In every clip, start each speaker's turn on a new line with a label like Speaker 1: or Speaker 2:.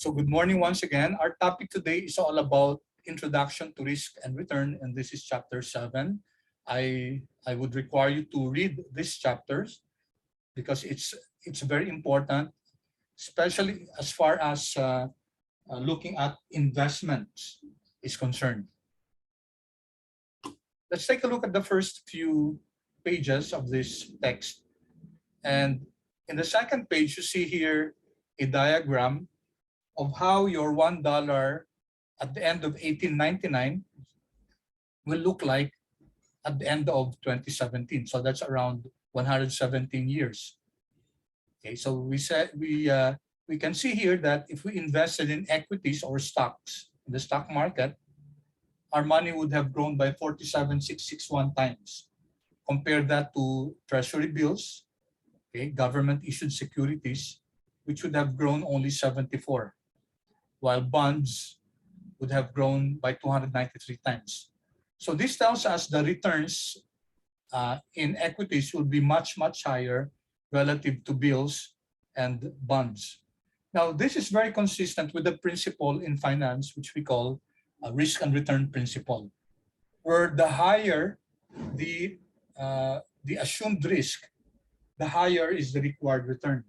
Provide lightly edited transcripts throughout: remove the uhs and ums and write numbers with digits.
Speaker 1: So good morning once again. Our topic today is all about introduction to risk and return, and this is chapter 7. I would require you to read these chapters because it's very important, especially as far as looking at investments is concerned. Let's take a look at the first few pages of this text. And in the second page, you see here a diagram of how your $1 at the end of 1899 will look like at the end of 2017. So that's around 117 years. Okay, so we can see here that if we invested in equities or stocks in the stock market, our money would have grown by 47,661 times. Compare that to treasury bills, okay, government issued securities, which would have grown only 74, while bonds would have grown by 293 times. So this tells us the returns in equities will be much, much higher relative to bills and bonds. Now, this is very consistent with the principle in finance, which we call risk and return principle, where the higher the assumed risk, the higher is the required return.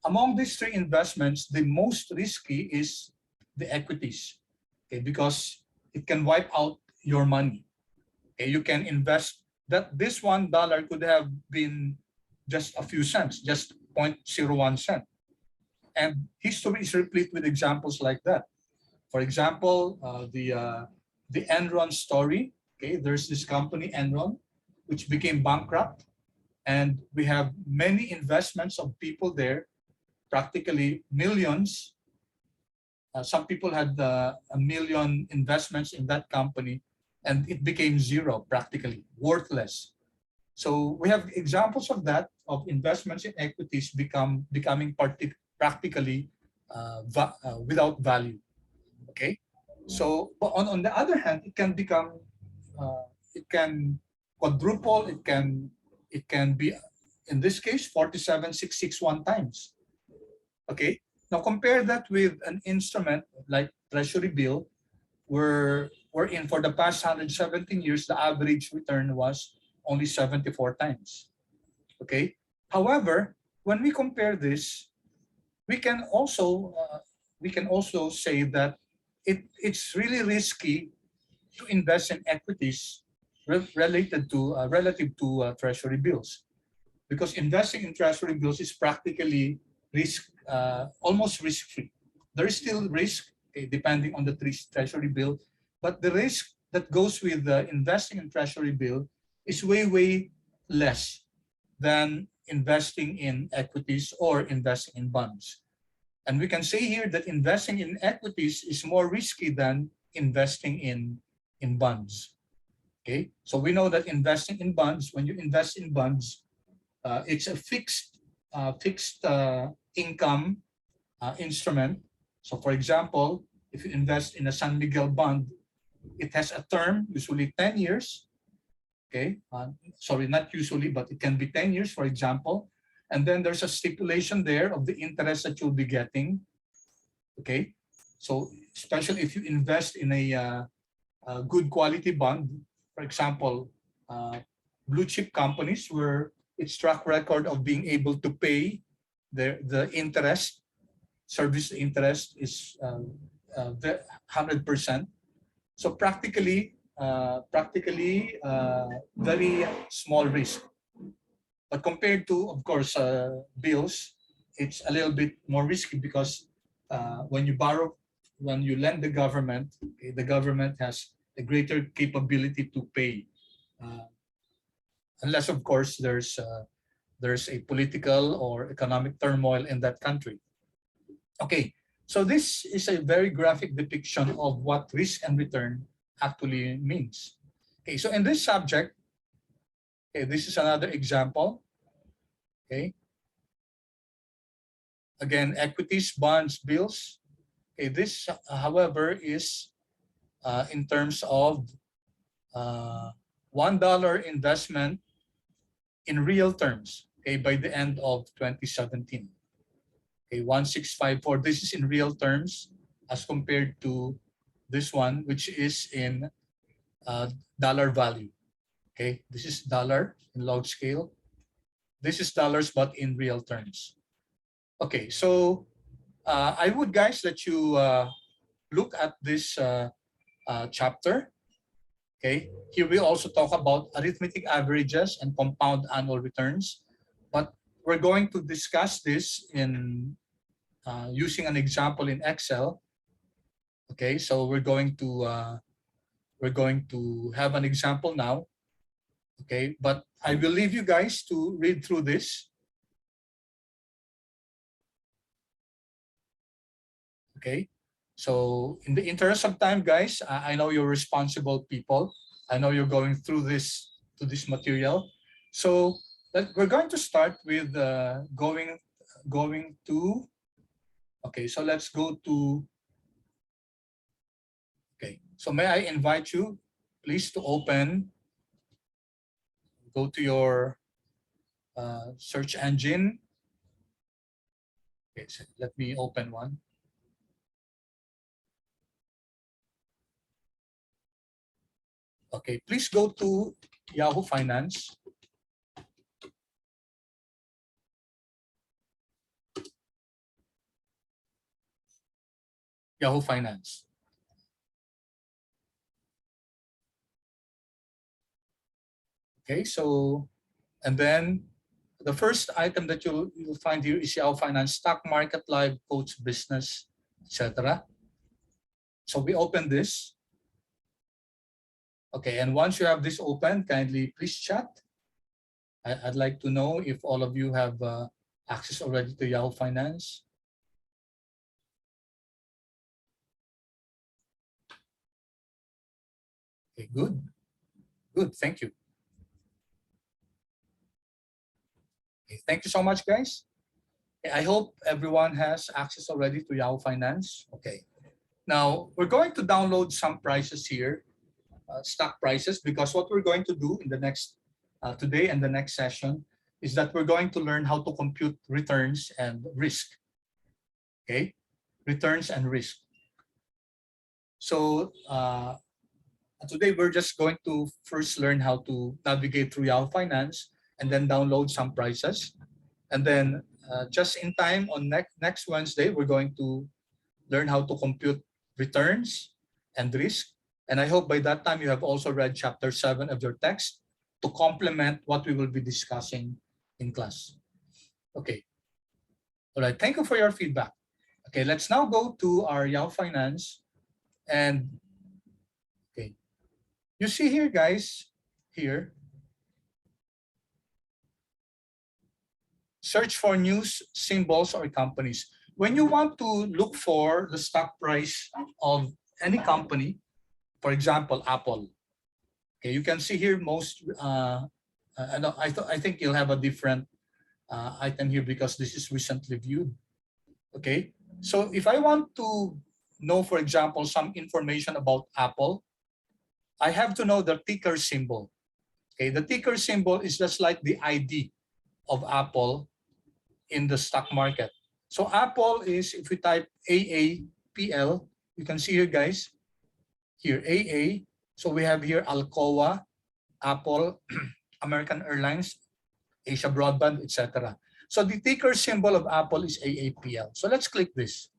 Speaker 1: Among these three investments, the most risky is the equities, okay, because it can wipe out your money. Okay, you can invest that this $1 could have been just a few cents, just 0.01 cent. And history is replete with examples like that. For example, the Enron story. Okay, there's this company Enron, which became bankrupt, and we have many investments of people there, practically millions. Some people had a million investments in that company, and it became zero, practically worthless. So we have examples of that, of investments in equities becoming practically without value. Okay, so but on the other hand, it can become, it can quadruple, it can be, in this case, 47,661 times. Okay, now compare that with an instrument like treasury bill, where in for the past 117 years, the average return was only 74 times. Okay, however, when we compare this, we can also say that it's really risky to invest in equities relative to treasury bills, because investing in treasury bills is practically almost risk-free. There is still risk, okay, depending on the treasury bill, but the risk that goes with investing in treasury bill is way less than investing in equities or investing in bonds. And we can say here that investing in equities is more risky than investing in bonds. Okay, so we know that investing in bonds, when you invest in bonds, it's a fixed income instrument. So for example, if you invest in a San Miguel bond, it has a term, usually 10 years. Okay, sorry, not usually, but it can be 10 years, for example. And then there's a stipulation there of the interest that you'll be getting. Okay, so especially if you invest in a good quality bond, for example, blue chip companies where its track record of being able to pay the interest, service interest is 100%. So practically very small risk. But compared to, of course, bills, it's a little bit more risky because when you lend the government, okay, the government has a greater capability to pay, unless, of course, there's a political or economic turmoil in that country. Okay, so this is a very graphic depiction of what risk and return actually means. Okay, so in this subject, okay, this is another example. Okay. Again, equities, bonds, bills. Okay, this, however, is in terms of $1 investment in real terms, okay, by the end of 2017. Okay, 1654, this is in real terms. as compared to this one, which is in dollar value. Okay, this is dollar in log scale. This is dollars, but in real terms. Okay, so I would, guys, let you look at this chapter. Okay, here we also talk about arithmetic averages and compound annual returns, but we're going to discuss this in using an example in Excel. Okay, so we're going to have an example now. Okay, but I will leave you guys to read through this. Okay, so in the interest of time, guys, I know you're responsible people. I know you're going through this material. So we're going to start with going to. Okay, so let's go to. Okay, so may I invite you, please, to open. Go to your search engine. Okay, so let me open one. Okay, please go to Yahoo Finance. Yahoo Finance. Okay, so, and then the first item that you'll find here is Yahoo Finance Stock Market Live Coach Business, etc. So we open this. Okay, and once you have this open, kindly please chat. I'd like to know if all of you have access already to Yahoo Finance. Okay, good. Good, thank you. Okay, thank you so much, guys. Okay, I hope everyone has access already to Yahoo Finance. Okay. Now, we're going to download some prices here, stock prices, because what we're going to do in the next, today and the next session is that we're going to learn how to compute returns and risk. Okay, returns and risk. So today we're just going to first learn how to navigate through Yahoo Finance and then download some prices. And then just in time on next Wednesday, we're going to learn how to compute returns and risk. And I hope by that time you have also read chapter 7 of your text to complement what we will be discussing in class. Okay. All right. Thank you for your feedback. Okay, let's now go to our Yahoo Finance. And okay, you see here, guys, here, search for news, symbols, or companies. When you want to look for the stock price of any company, for example, Apple, okay, you can see here most, I think you'll have a different item here because this is recently viewed. Okay, so if I want to know, for example, some information about Apple, I have to know the ticker symbol. Okay, the ticker symbol is just like the ID of Apple in the stock market. So Apple is, if we type AAPL, you can see here, guys, here AA. So we have here Alcoa, Apple, American Airlines, Asia Broadband, etc. So the ticker symbol of Apple is AAPL. So let's click this.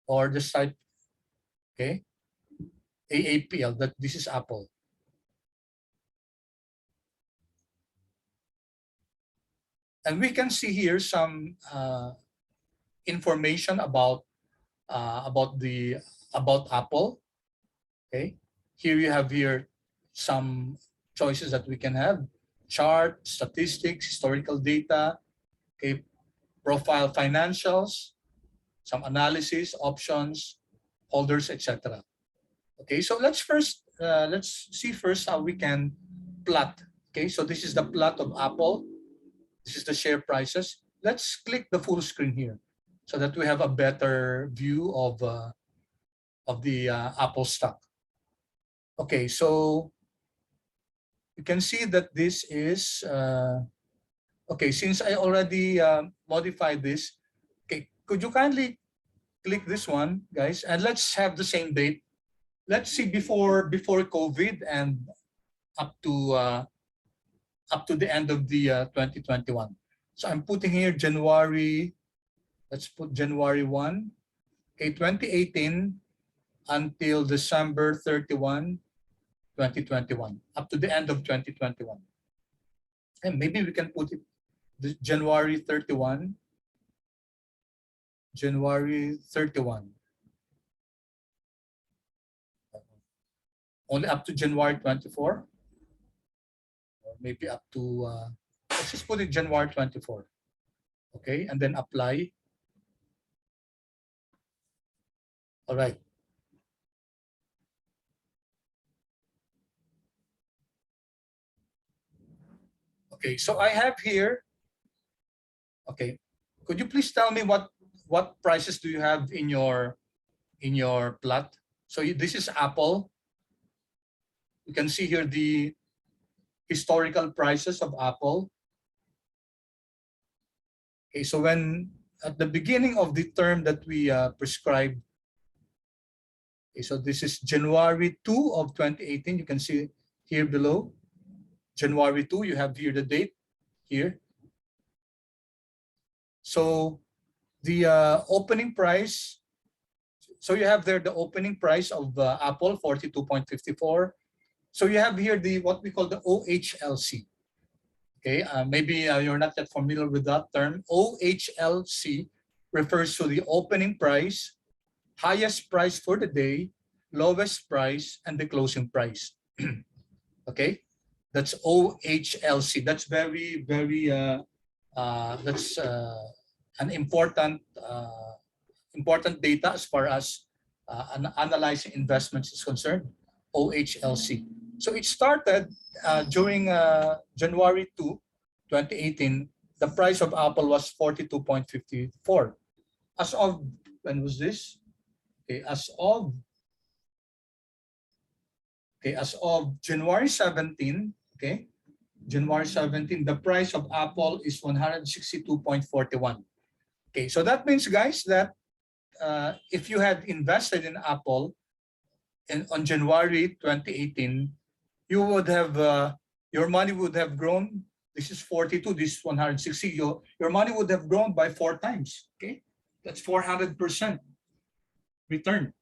Speaker 1: Or just type, okay, AAPL, that this is Apple. And we can see here some information about Apple. Okay, here you have here some choices that we can have: chart, statistics, historical data, okay, profile financials, some analysis, options, holders, etc. Okay, so let's see first how we can plot. Okay, so this is the plot of Apple. This is the share prices. Let's click the full screen here so that we have a better view of the Apple stock. Okay, so you can see that this is, okay, since I already modified this, okay, could you kindly click this one, guys, and let's have the same date. Let's see before COVID and up to the end of the 2021. So I'm putting here January. Let's put January 1, okay, 2018 until December 31, 2021, up to the end of 2021. And maybe we can put it January 31, January 31. Only up to January 24, or maybe up to, let's just put it January 24. Okay, and then apply. All right. Okay, so I have here, okay, could you please tell me what prices do you have in your plot? So this is Apple. You can see here the historical prices of Apple. Okay, so when at the beginning of the term that we prescribed, okay, so this is January 2 of 2018. You can see here below, January 2, you have here the date here. So the opening price, so you have there the opening price of Apple, 42.54. So you have here the what we call the OHLC. Okay, maybe you're not that familiar with that term. OHLC refers to the opening price, highest price for the day, lowest price, and the closing price. Okay, that's OHLC. That's very, very, that's an important data as far as analyzing investments is concerned, OHLC. So it started during January 2, 2018. The price of Apple was 42.54. As of, when was this? Okay, as of January 17, okay, January 17, the price of Apple is 162.41. Okay, so that means, guys, that if you had invested in Apple on January 2018, you would have, your money would have grown. This is 42, this is 160. Your money would have grown by 4 times. Okay, that's 400% return.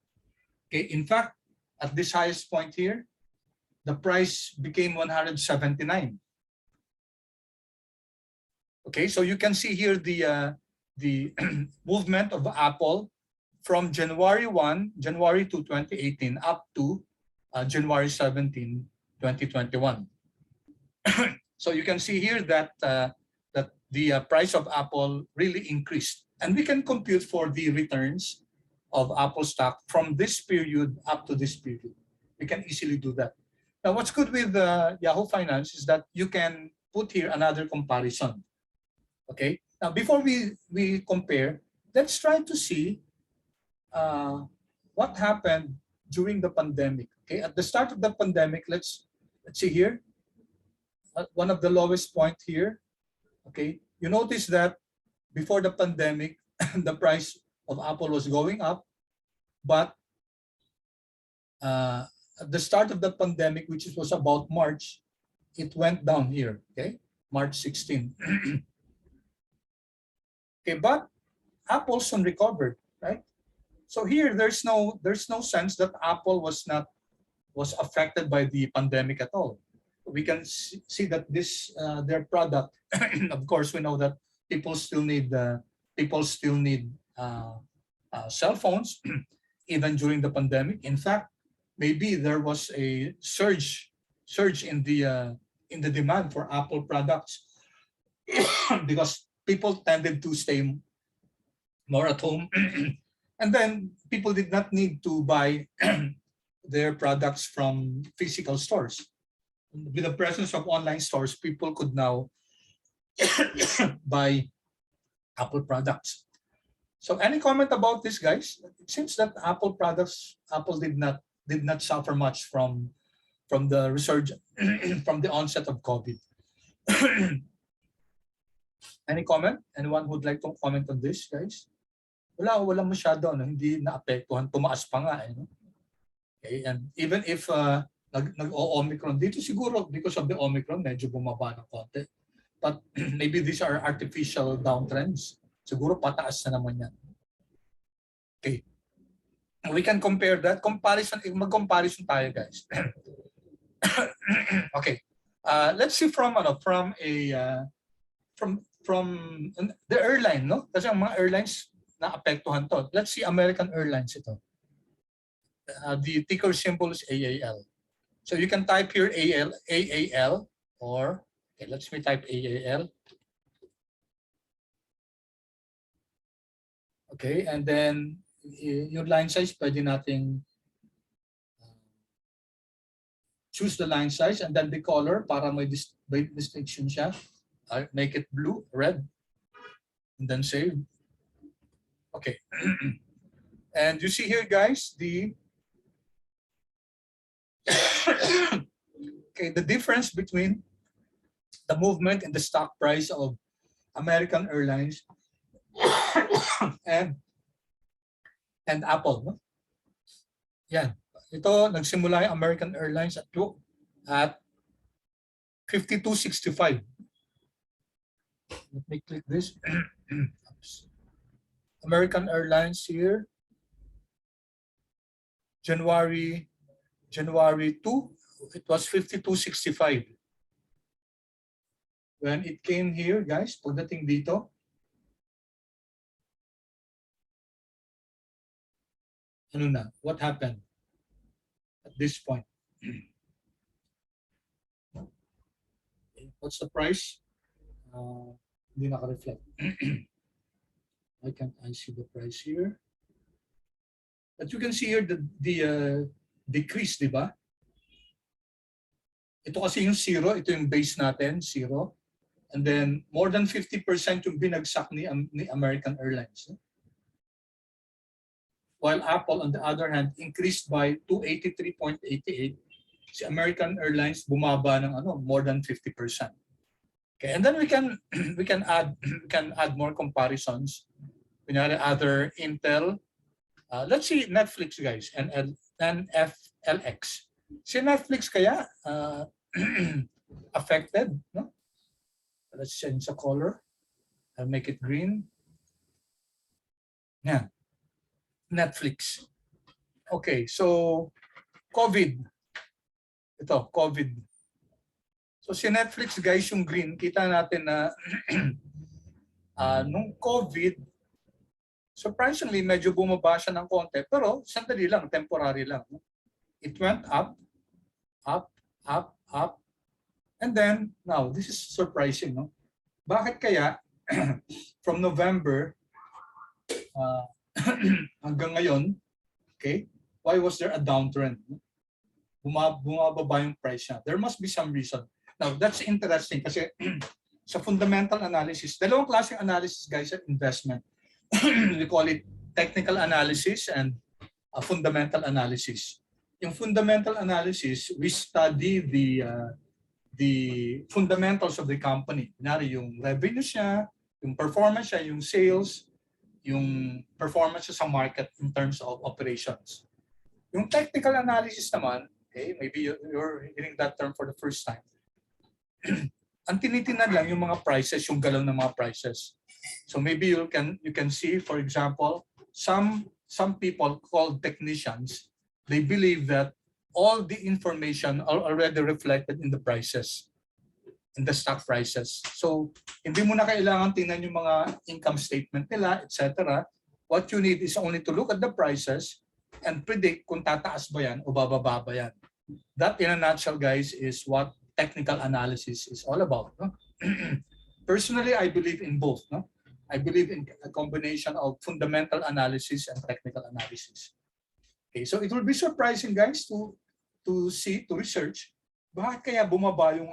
Speaker 1: Okay, in fact, at this highest point here, the price became 179. Okay, so you can see here the movement of Apple from January 1, January 2, 2018 up to January 17, 2021. So you can see here that that the price of Apple really increased, and we can compute for the returns of Apple stock from this period up to this period. We can easily do that. Now, what's good with Yahoo Finance is that you can put here another comparison. Okay. Now, before we compare, let's try to see what happened during the pandemic. Okay, at the start of the pandemic, let's see here, one of the lowest point here. Okay, you notice that before the pandemic, the price of Apple was going up, but at the start of the pandemic, which was about March, it went down here. Okay, March 16. Okay, but Apple soon recovered, right? So here, there's no sense that Apple was affected by the pandemic at all. We can see that this their product. Of course, we know that people still need cell phones even during the pandemic. In fact, maybe there was a surge in the demand for Apple products because people tended to stay more at home. And then people did not need to buy their products from physical stores. With the presence of online stores, people could now buy Apple products. So any comment about this, guys? It seems that Apple did not suffer much from the resurgence from the onset of COVID. Any comment? Anyone would like to comment on this, guys? wala masyado, no? Hindi naapektuhan, tumaas pa nga. Eh, no? Okay, and even if nag-o-Omicron, dito siguro because of the Omicron, medyo bumaba ng konti. But maybe these are artificial downtrends. Siguro pataas na naman yan. Okay. We can compare that. Mag-comparison tayo, guys. Okay. Let's see from the airline, no? Kasi ang mga airlines naapektuhan to. Let's see American Airlines ito. The ticker symbol is AAL. So you can type here AAL or okay, let's me type AAL. Okay, and then yung line size, pwede nating choose the line size and then the color para may distinction siya. I'll make it blue, red, and then save. Okay. And you see here, guys, the okay, the difference between the movement in the stock price of American Airlines and Apple. No? Yan. Ito, nagsimula yung American Airlines at 52.65. Let me click this. American Airlines here, January 2, it was 52.65. When it came here, guys, pagdating dito, ano na, what happened at this point? What's the price? Hindi naka-reflect. Why can't I see the price here? But you can see here the decrease, di ba? Ito kasi yung zero, ito yung base natin, zero. And then more than 50% yung binagsak ni American Airlines. While Apple, on the other hand, increased by 283.88. Si American Airlines bumaba ng more than 50%. Okay, and then we can add more comparisons. Kunyari other Intel. Let's see Netflix, guys, and FLX. Si Netflix kaya affected, no? Let's change the color. I'll make it green. Yeah. Netflix. Okay, so COVID. Ito, COVID. So si Netflix, guys, yung green, kita natin na nung COVID, surprisingly, medyo bumaba siya ng konti, pero sandali lang, temporary lang. It went up, up, up, up, and then, now, this is surprising, no? Bakit kaya, from November hanggang ngayon, okay, why was there a downtrend? Bumababa yung price niya. There must be some reason. Now, that's interesting kasi sa fundamental analysis, dalawang klaseng analysis, guys, at investment. We call it technical analysis and fundamental analysis. Yung fundamental analysis, we study the fundamentals of the company. Kunyari, yung revenue siya, yung performance siya, yung sales, yung performance sa market in terms of operations. Yung technical analysis naman, okay, maybe you're hearing that term for the first time. Ang tinitingnan lang yung mga prices, yung galaw ng mga prices. So maybe you can see, for example, some people called technicians, they believe that all the information are already reflected in the prices, in the stock prices. So hindi mo na kailangan tingnan yung mga income statement nila, etc. What you need is only to look at the prices and predict kung tataas ba yan o bababa ba yan. That in a nutshell, guys, is what technical analysis is all about. No? Personally, I believe in both. No? I believe in a combination of fundamental analysis and technical analysis. Okay, so it will be surprising, guys, to research bakit kaya bumaba yung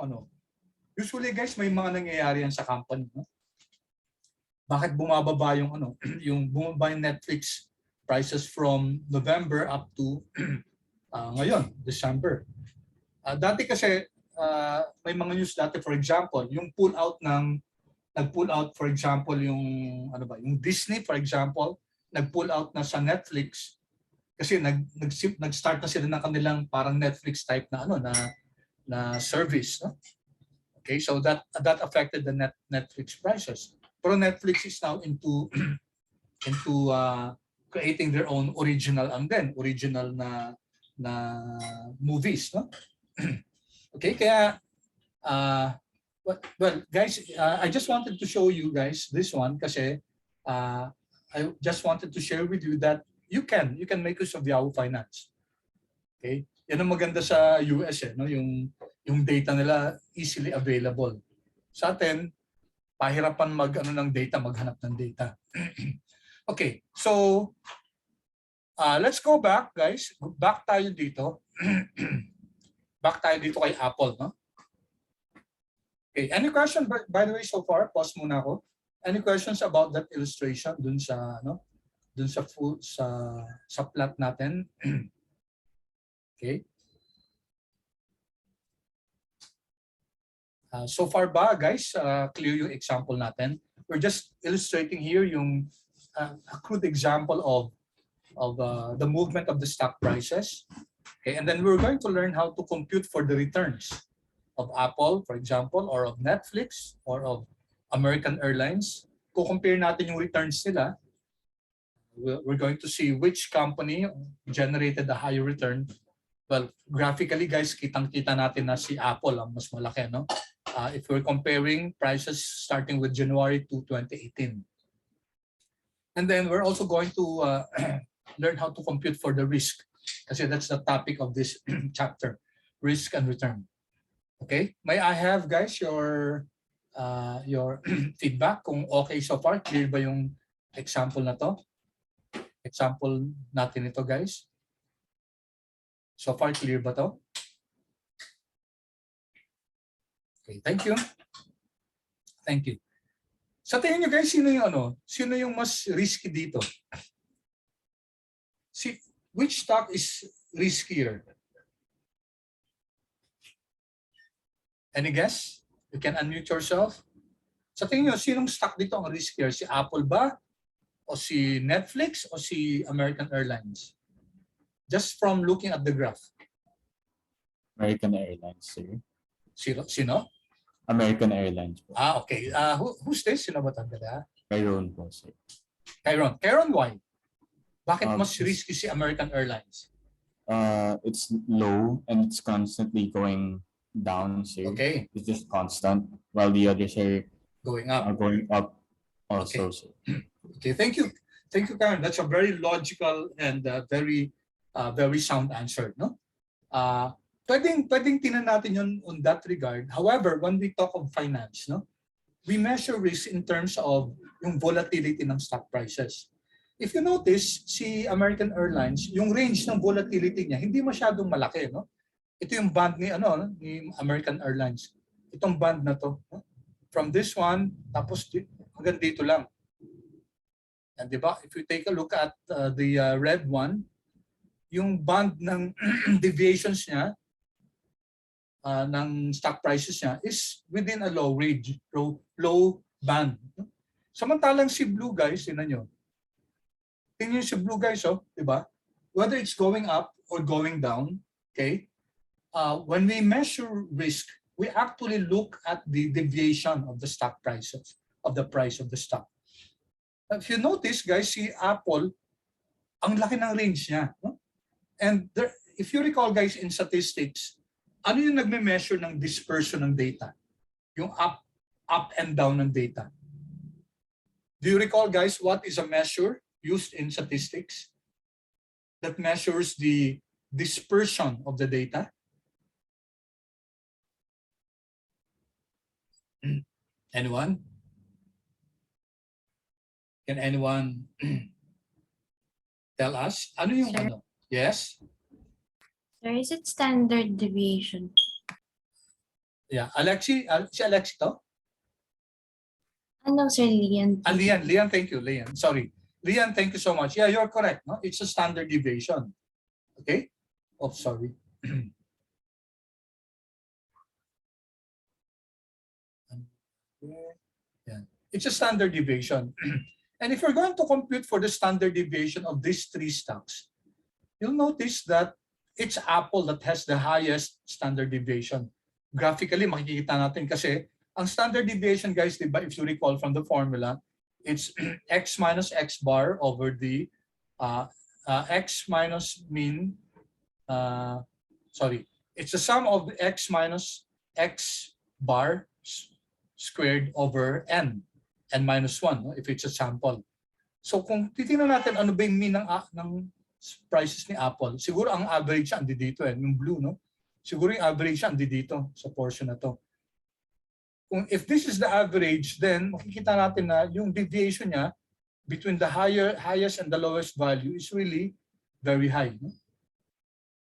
Speaker 1: Usually, guys, may mga nangyayari yan sa company. No? Bakit bumababa yung yung bumaba yung Netflix prices from November up to ngayon, December. Dati kasi may mga news dati, for example, yung nag-pull out, for example, yung yung Disney, for example, nag-pull out na sa Netflix kasi nag-start na sila ng kanilang parang Netflix type na na service, no? Okay, so that affected the Netflix prices. Pero Netflix is now into creating their own original na movies, no? Okay, kaya well guys, I just wanted to show you guys this one kasi I just wanted to share with you that you can make use of Yahoo Finance. Okay? Yan ang maganda sa US no, yung data nila easily available. Sa atin, pahirapan maghanap ng data. Okay, so let's go back, guys. Back tayo dito. Back tayo dito kay Apple, no? Okay, any question by the way so far? Pause muna ako. Any questions about that illustration dun sa sa plot natin? Okay. So far ba, guys, clear yung example natin? We're just illustrating here yung a crude example of the movement of the stock prices. Okay, and then we're going to learn how to compute for the returns of Apple, for example, or of Netflix, or of American Airlines. Kung compare natin yung returns nila, we're going to see which company generated a higher return. Well, graphically, guys, kitang-kita natin na si Apple ang mas malaki, no? If we're comparing prices starting with January to 2018. And then we're also going to learn how to compute for the risk, kasi that's the topic of this chapter, risk and return. Okay, may I have, guys, your feedback kung okay so far? Clear ba yung example na to? Example natin ito, guys. So far, clear ba to? Okay, thank you. Thank you. Sa tingin nyo, guys, sino yung mas risky dito? Which stock is riskier? Any guess? You can unmute yourself. Sa tingin nyo, sinong stock dito ang riskier? Si Apple ba? O si Netflix? O si American Airlines? Just from looking at the graph.
Speaker 2: American Airlines, sir.
Speaker 1: Sino?
Speaker 2: American Airlines po.
Speaker 1: Okay. Who's this? Sino ba tanda?
Speaker 2: Kyron po, sir.
Speaker 1: Kyron. Kyron, why? Bakit mas risky si American Airlines?
Speaker 2: It's low and it's constantly going down, sir.
Speaker 1: Okay.
Speaker 2: It's just constant, while the others are
Speaker 1: going up.
Speaker 2: Also,
Speaker 1: okay.
Speaker 2: sir.
Speaker 1: Okay, thank you. Thank you, Karen. That's a very logical and very sound answer, no? Pwedeng tingnan natin yun on that regard. However, when we talk of finance, no, we measure risk in terms of yung volatility ng stock prices. If you notice, si American Airlines, yung range ng volatility niya hindi masyadong malaki, no? Ito yung band ni American Airlines. Itong band na to, no? From this one tapos hanggang dito lang. And diba, if you take a look at the red one, yung band ng deviations niya ng stock prices niya is within a low range, low band. Samantalang si blue, guys, tingnan nyo. Tingnan nyo si blue, guys, diba? Whether it's going up or going down, okay? When we measure risk, we actually look at the deviation of the stock prices, of the price of the stock. If you notice, guys, si Apple, ang laki ng range niya. No? And if you recall, guys, in statistics, ano yung nagme-measure ng dispersion ng data? Yung up and down ng data. Do you recall, guys, what is a measure used in statistics that measures the dispersion of the data? Anyone? Can anyone tell us? Ano yung
Speaker 3: Sir?
Speaker 1: ano? Yes?
Speaker 3: Sir, is it standard deviation?
Speaker 1: Yeah. Alexi? Si Alexi to?
Speaker 3: Ano, Sir Lian?
Speaker 1: Lian, thank you. Lian, sorry. Lian, thank you so much. Yeah, you're correct. No? It's a standard deviation. Okay? Oh, sorry. Yeah. It's a standard deviation. And if you're going to compute for the standard deviation of these three stocks, you'll notice that it's Apple that has the highest standard deviation. Graphically, makikita natin kasi ang standard deviation, guys, diba, if you recall from the formula, it's x minus x bar over the x minus mean, it's the sum of x minus x bar squared over n minus 1, no? If it's a sample. So kung titingnan natin ano ba yung mean ng prices ni Apple, siguro ang average siya andi dito, yung blue, no? Siguro yung average siya andi dito sa portion na to. Kung if this is the average, then makikita natin na yung deviation niya between the highest and the lowest value is really very high, no?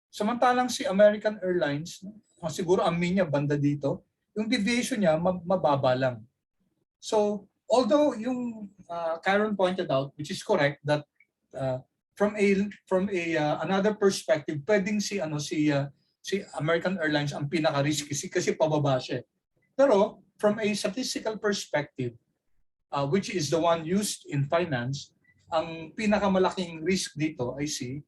Speaker 1: Samantalang si American Airlines, no, siguro ang mean niya banda dito, yung deviation niya mababa lang. So, although yung Karen pointed out, which is correct, that from another perspective, pwedeng si American Airlines ang pinaka-risky kasi pababa siya. Pero from a statistical perspective, which is the one used in finance, ang pinakamalaking risk dito ay si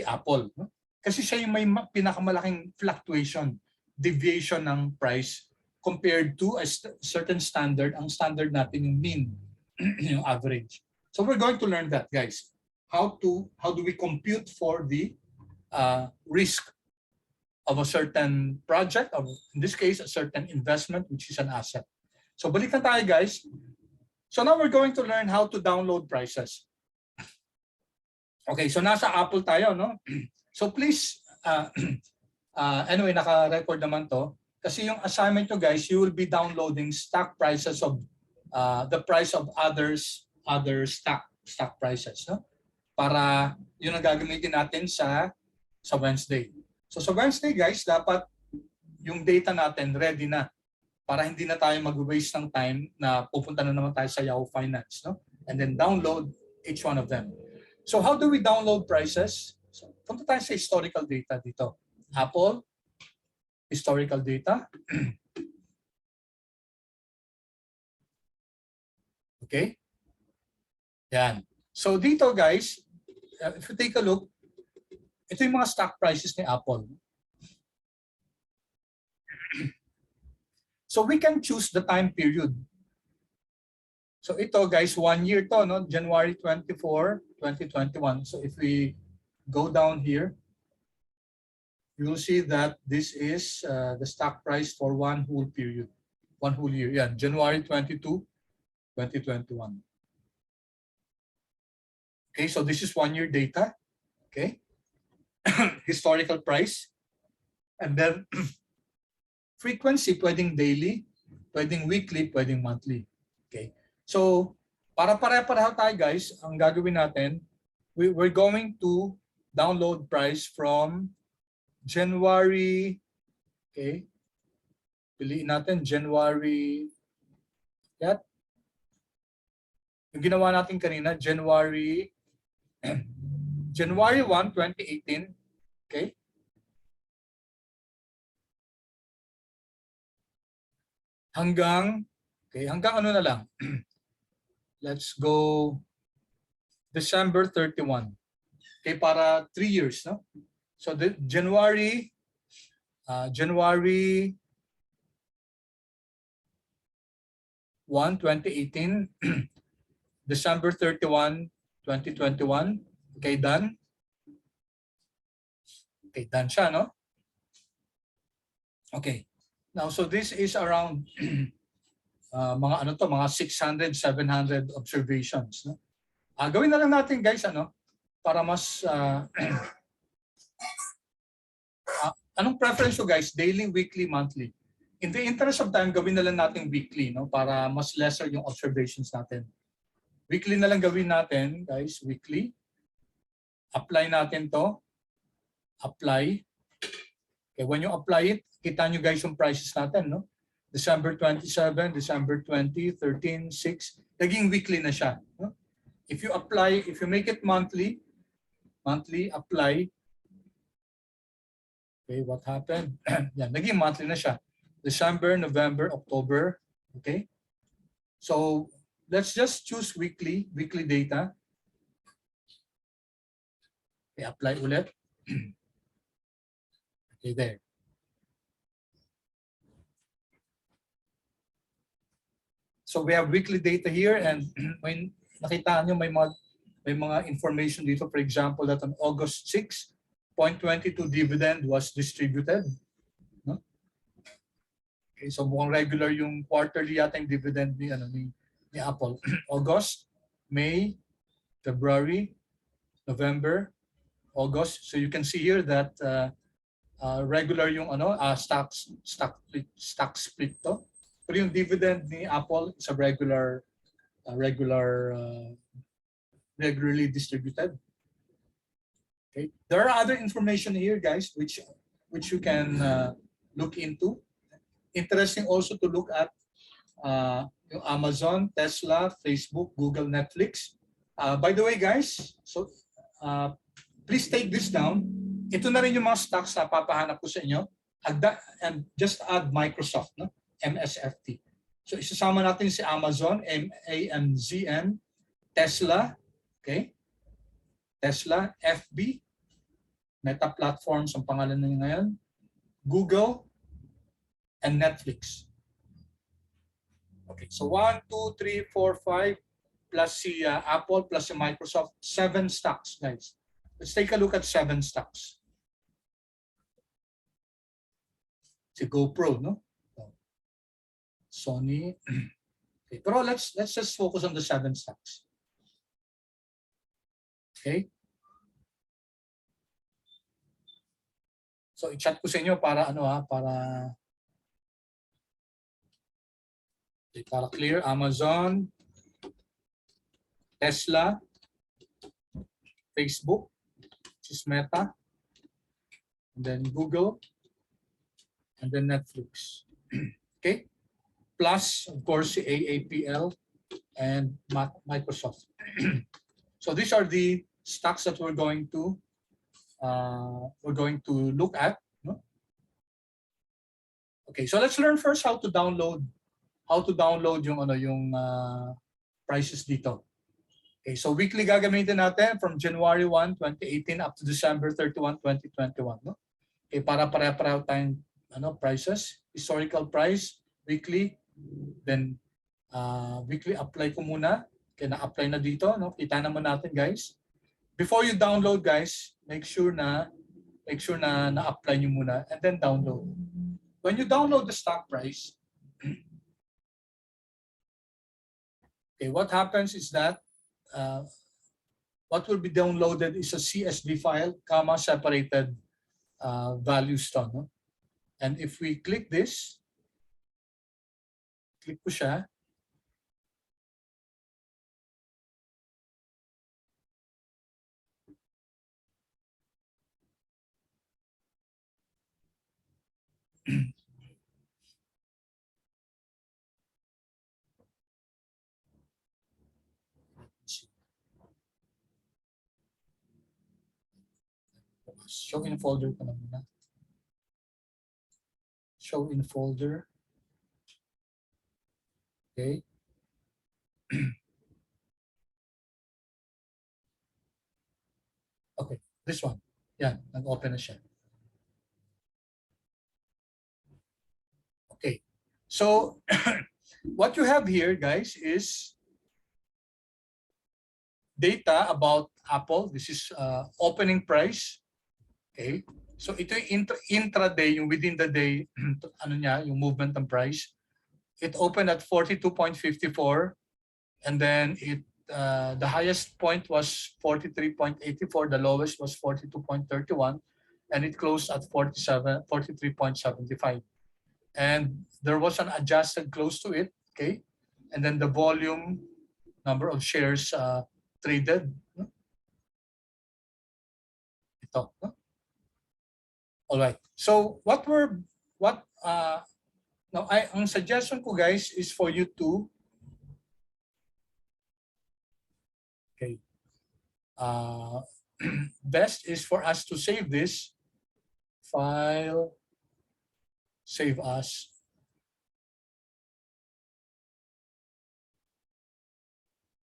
Speaker 1: Apple, no? Kasi siya yung may pinakamalaking fluctuation, deviation ng price compared to a certain standard. Ang standard natin yung mean, yung average. So we're going to learn that, guys. How do we compute for the risk of a certain project, of in this case a certain investment, which is an asset. So balik na tayo, guys. So now we're going to learn how to download prices. Okay, so nasa Apple tayo, no? So please, anyway, naka-record naman to. Kasi yung assignment nyo, guys, you will be downloading stock prices of the price of other stock prices, no? Para yun ang gagamitin natin sa Wednesday. So sa Wednesday, guys, dapat yung data natin ready na para hindi na tayo mag-waste ng time na pupunta na naman tayo sa Yahoo Finance, no? And then download each one of them. So how do we download prices? So punta tayo sa historical data dito. Apple, historical data. Okay? Yan. So dito, guys, if you take a look, ito yung mga stock prices ni Apple. So we can choose the time period. So ito, guys, 1 year to, no? January 24, 2021. So if we go down here, you will see that this is the stock price for one whole period. One whole year. Yeah, January 22, 2021. Okay, so this is 1 year data. Okay. Historical price. And then frequency, pwedeng daily, pwedeng weekly, pwedeng monthly. Okay. So, para pare-pareho tayo, guys, ang gagawin natin, we're going to download price from January, okay, piliin natin January, yan. Yung ginawa natin kanina, January 1, 2018, okay? Hanggang ano na lang. Let's go December 31. Okay, para 3 years, no? So the January 1, 2018, December 31, 2021. Okay, done. Okay, done siya, no? Okay. Now, so this is around mga 600, 700 observations, no? Gawin na lang natin, guys, para mas anong preference ko, guys? Daily, weekly, monthly? In the interest of time, gawin na lang natin weekly, no? Para mas lesser yung observations natin. Weekly na lang gawin natin, guys, weekly. Apply natin to. Apply. Okay, when you apply it, kita nyo, guys, yung prices natin, no? December 27, December 20, 13, 6. Naging weekly na siya, no? If you make it monthly, apply. Okay, what happened? Yan, naging monthly na siya. December, November, October. Okay? So, let's just choose weekly data. Okay, apply ulit. Okay, there. So we have weekly data here, and when nakita nyo may mga information dito, for example, that on August 6, 0.22 dividend was distributed. No? Okay, so mukhang regular yung quarterly yata yung dividend ni Apple. August, May, February, November, August. So you can see here that regular yung stock split to. Pero yung dividend ni Apple is a regularly distributed. Okay. There are other information here, guys, which you can look into. Interesting also to look at yung Amazon, Tesla, Facebook, Google, Netflix. By the way, guys, so please take this down. Ito na rin yung mga stocks na papahanap ko sa inyo. And just add Microsoft, no? MSFT. So isasama natin si Amazon, MAMZN, Tesla, okay? Tesla, FB, Meta Platforms ang pangalan niya ngayon, Google, and Netflix. Okay, so 1, 2, 3, 4, 5, plus si Apple, plus si Microsoft, 7 stocks, guys. Let's take a look at 7 stocks. Si GoPro, no? Sony. Okay, pero let's just focus on the 7 stocks. Okay? So i-chat ko sa inyo para para clear. Amazon, Tesla, Facebook, which is Meta, and then Google, and then Netflix. Okay? Plus, of course, the AAPL and Microsoft. So these are the stocks that we're going to look at. No? Okay, so let's learn first how to download yung prices dito. Okay, so weekly gagamitin natin from January 1, 2018 up to December 31, 2021. No? Okay, para pareho tayong prices, historical price, weekly, then weekly apply ko muna. Okay, na-apply na dito, no? Kita naman natin, guys. Before you download, guys, make sure na na-apply nyo muna and then download. When you download the stock price, okay, what happens is that what will be downloaded is a CSV file, separated values to, no? And if we click this, click ko siya, show in folder ko na muna. Show in folder. Okay. Okay, this one. Yan, nag-open na siya. Okay, so what you have here, guys, is data about Apple. This is opening price. Okay, so ito yung intraday, yung within the day, yung movement ng price. It opened at 42.54, and then the highest point was 43.84, the lowest was 42.31, and it closed at 43.75. And there was an adjusted close to it, okay? And then the volume, number of shares traded. Ito. All right. So ang suggestion ko, guys, is for you to best is for us to save this file, save as.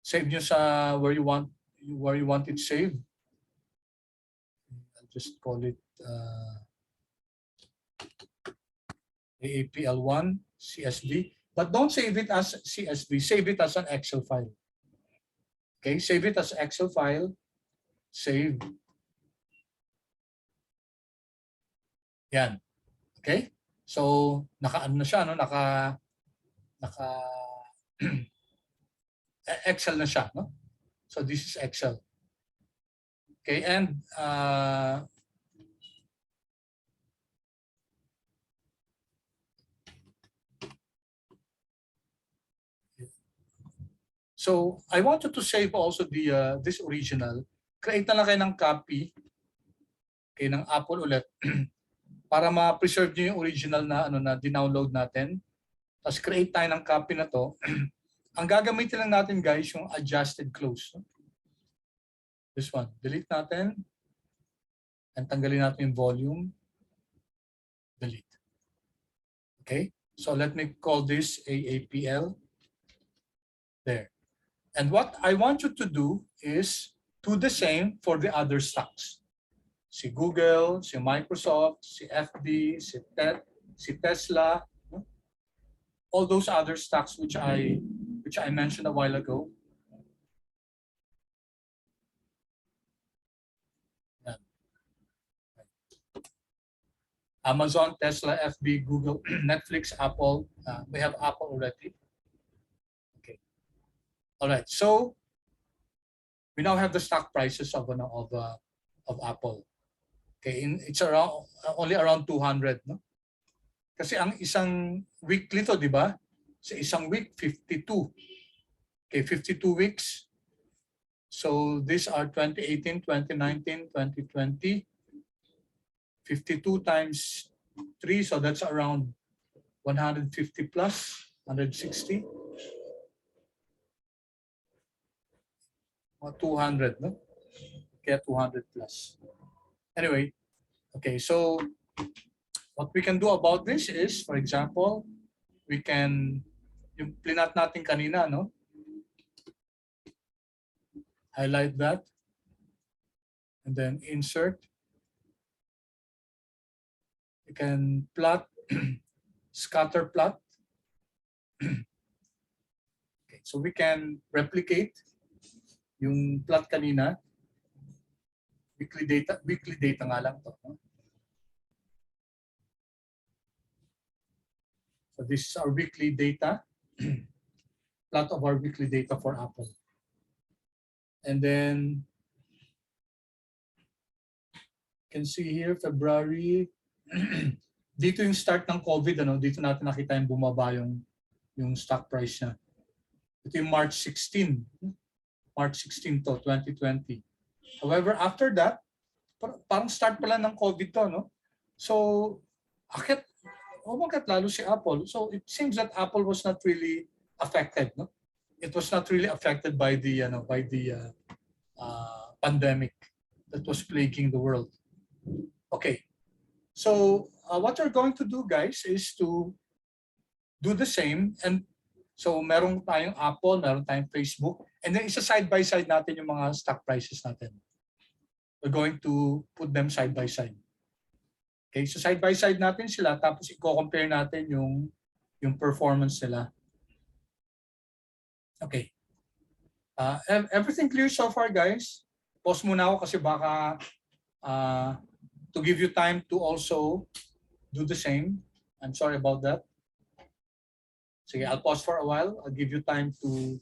Speaker 1: Save nyo sa where you want it saved. I'll just call it AAPL1 CSV. But don't save it as CSV. Save it as an Excel file. Okay, save it as Excel file. Save. Yan. Okay? So, naka-ano na siya, no? Naka Excel na siya, no? So this is Excel. Okay, and so I want you to save also the this original. Create na lang kayo ng copy ng Apple ulit para ma-preserve niyo yung original na na dinownload natin. Tapos create tayo ng copy na to. Ang gagamitin lang natin guys yung adjusted close. This one. Delete natin. And tanggalin natin yung volume. Delete. Okay? So let me call this AAPL. There. And what I want you to do is do the same for the other stocks. Si Google, si Microsoft, si FD, si Tesla, all those other stocks which I mentioned a while ago. Yan. Amazon, Tesla, FB, Google, Netflix, Apple. We have Apple already. Okay. All right. So we now have the stock prices of Apple. Okay, it's around only around 200, no? Kasi ang isang weekly to, di ba? Sa isang week 52. Okay, 52 weeks. So these are 2018, 2019, 2020. 52 times 3, so that's around 150 plus, 160. Or 200, no? Kaya 200 plus. Anyway, okay, so what we can do about this is, for example, we can, yung plinat natin kanina, no? Highlight that. And then insert. You can plot, scatter plot. Okay, so we can replicate yung plot kanina. Weekly data nga lang to. No? So this is our weekly data, plot of our weekly data for Apple. And then you can see here February. Dito yung start ng COVID, ano? Dito natin nakita yung bumaba yung stock price niya. Ito yung March 16. March 16 to 2020. However, after that, parang start pala ng COVID to, no? So, umakyat lalo si Apple. So, it seems that Apple was not really affected, no? It was not really affected by the pandemic that was plaguing the world. Okay. So, what we're going to do, guys, is to do the same. And so, meron tayong Apple, meron tayong Facebook, and then isa side by side natin yung mga stock prices natin. We're going to put them side by side. Okay, so side by side natin sila, tapos i-compare natin yung performance nila. Okay. Everything clear so far, guys? Pause muna ako kasi baka to give you time to also do the same. I'm sorry about that. Sige, I'll pause for a while. I'll give you time to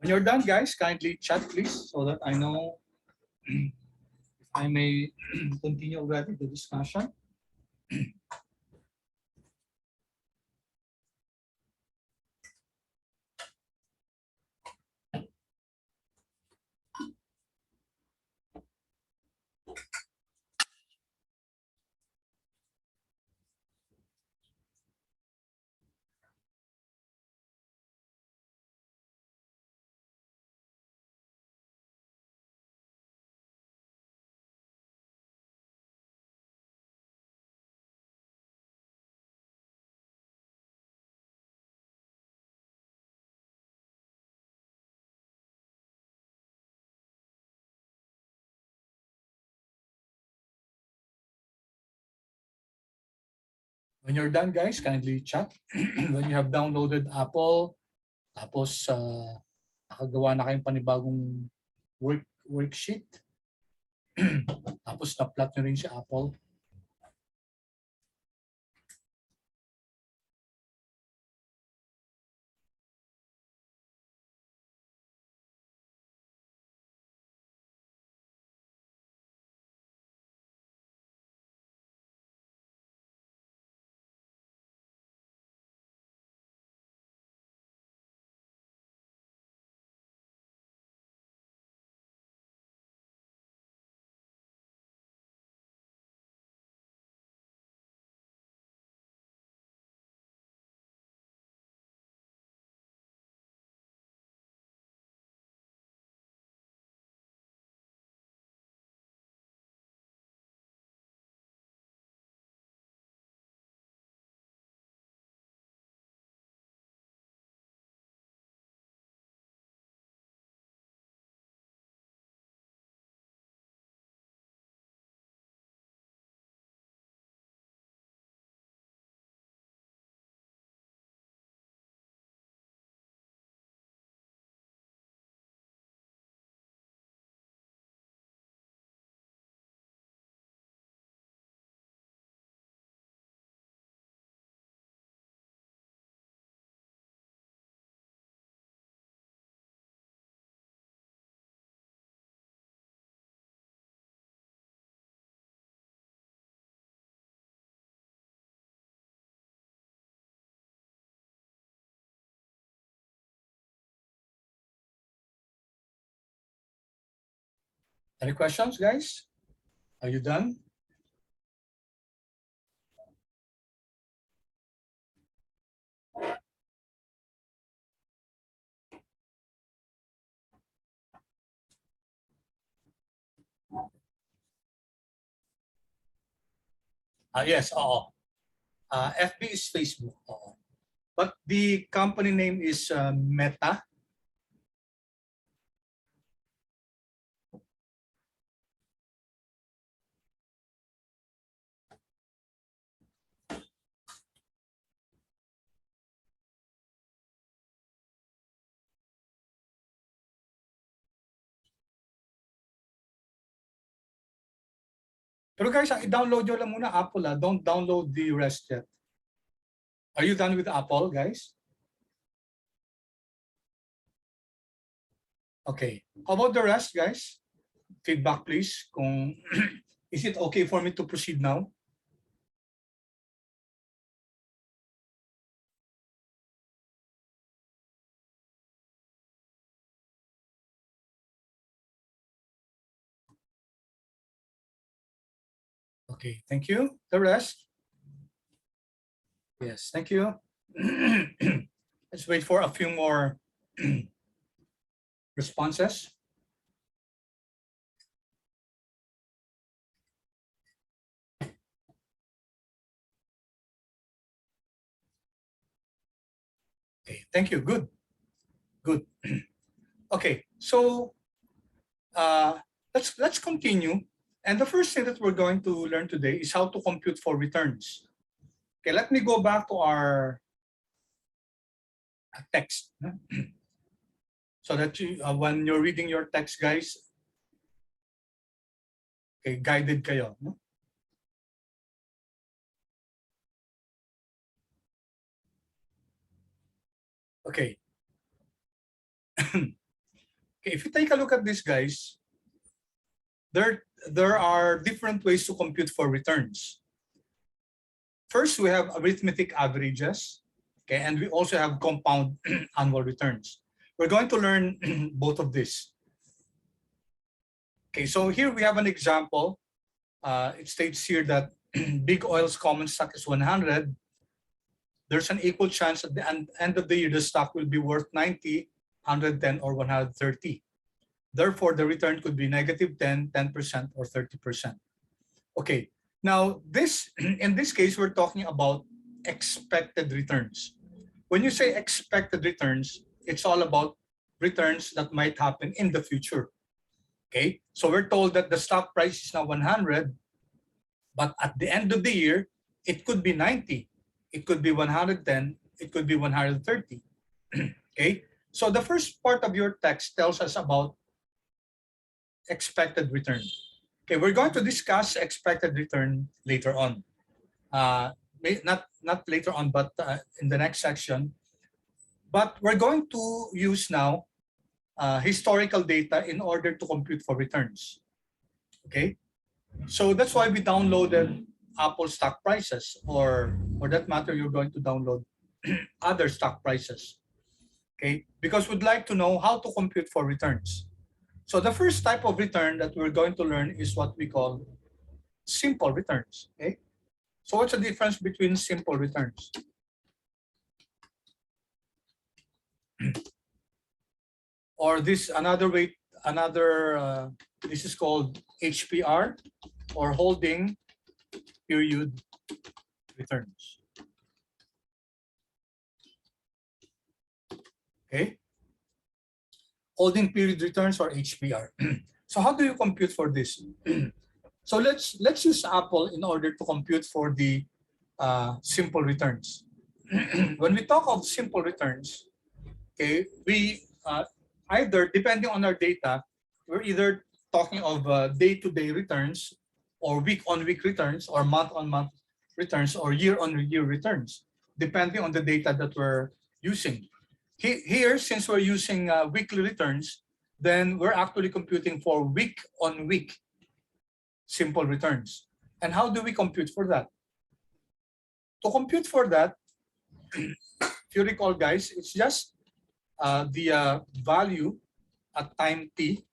Speaker 1: when you're done, guys, kindly chat, please, so that I know if I may continue already the discussion. When you're done, guys, kindly chat. When you have downloaded Apple, tapos nakagawa na kayong panibagong worksheet, tapos na-plot nyo rin si Apple. Any questions, guys? Are you done? Yes, oo. FB is Facebook. Oo. But the company name is Meta. Pero guys, i-download nyo lang muna Apple. Don't download the rest yet. Are you done with Apple, guys? Okay. How about the rest, guys? Feedback, please. Kung is it okay for me to proceed now? Okay, thank you. The rest? Yes, thank you. Let's wait for a few more responses. Okay, thank you. Good. Good. Okay, so let's continue. And the first thing that we're going to learn today is how to compute for returns. Okay, let me go back to our text. So that you, when you're reading your text, guys, okay, guided kayo. No? Okay. Okay, if you take a look at this, guys, there there are different ways to compute for returns. First, we have arithmetic averages, okay, and we also have compound annual returns. We're going to learn both of this. Okay, so here we have an example. It states here that Big Oil's common stock is 100. There's an equal chance at the end of the year the stock will be worth 90, 110, or 130. Therefore, the return could be negative 10, 10%, or 30%. Okay, now in this case, we're talking about expected returns. When you say expected returns, it's all about returns that might happen in the future. Okay, so we're told that the stock price is now 100, but at the end of the year, it could be 90, it could be 110, it could be 130. Okay, so the first part of your text tells us about expected return. Okay, we're going to discuss expected return later on. Not later on, but in the next section. But we're going to use now historical data in order to compute for returns. Okay, so that's why we downloaded Apple stock prices, or for that matter, you're going to download other stock prices. Okay, because we'd like to know how to compute for returns. So the first type of return that we're going to learn is what we call simple returns. Okay, so what's the difference between simple returns? Or this another way, this is called HPR, or holding period returns. Okay, holding period returns, or HPR. So how do you compute for this? So let's use Apple in order to compute for the simple returns. When we talk of simple returns, okay, we either, depending on our data, we're either talking of day-to-day returns, or week-on-week returns, or month-on-month returns, or year-on-year returns, depending on the data that we're using. Here, since we're using weekly returns, then we're actually computing for week-on-week simple returns. And how do we compute for that? To compute for that, if you recall, guys, it's just the value at time t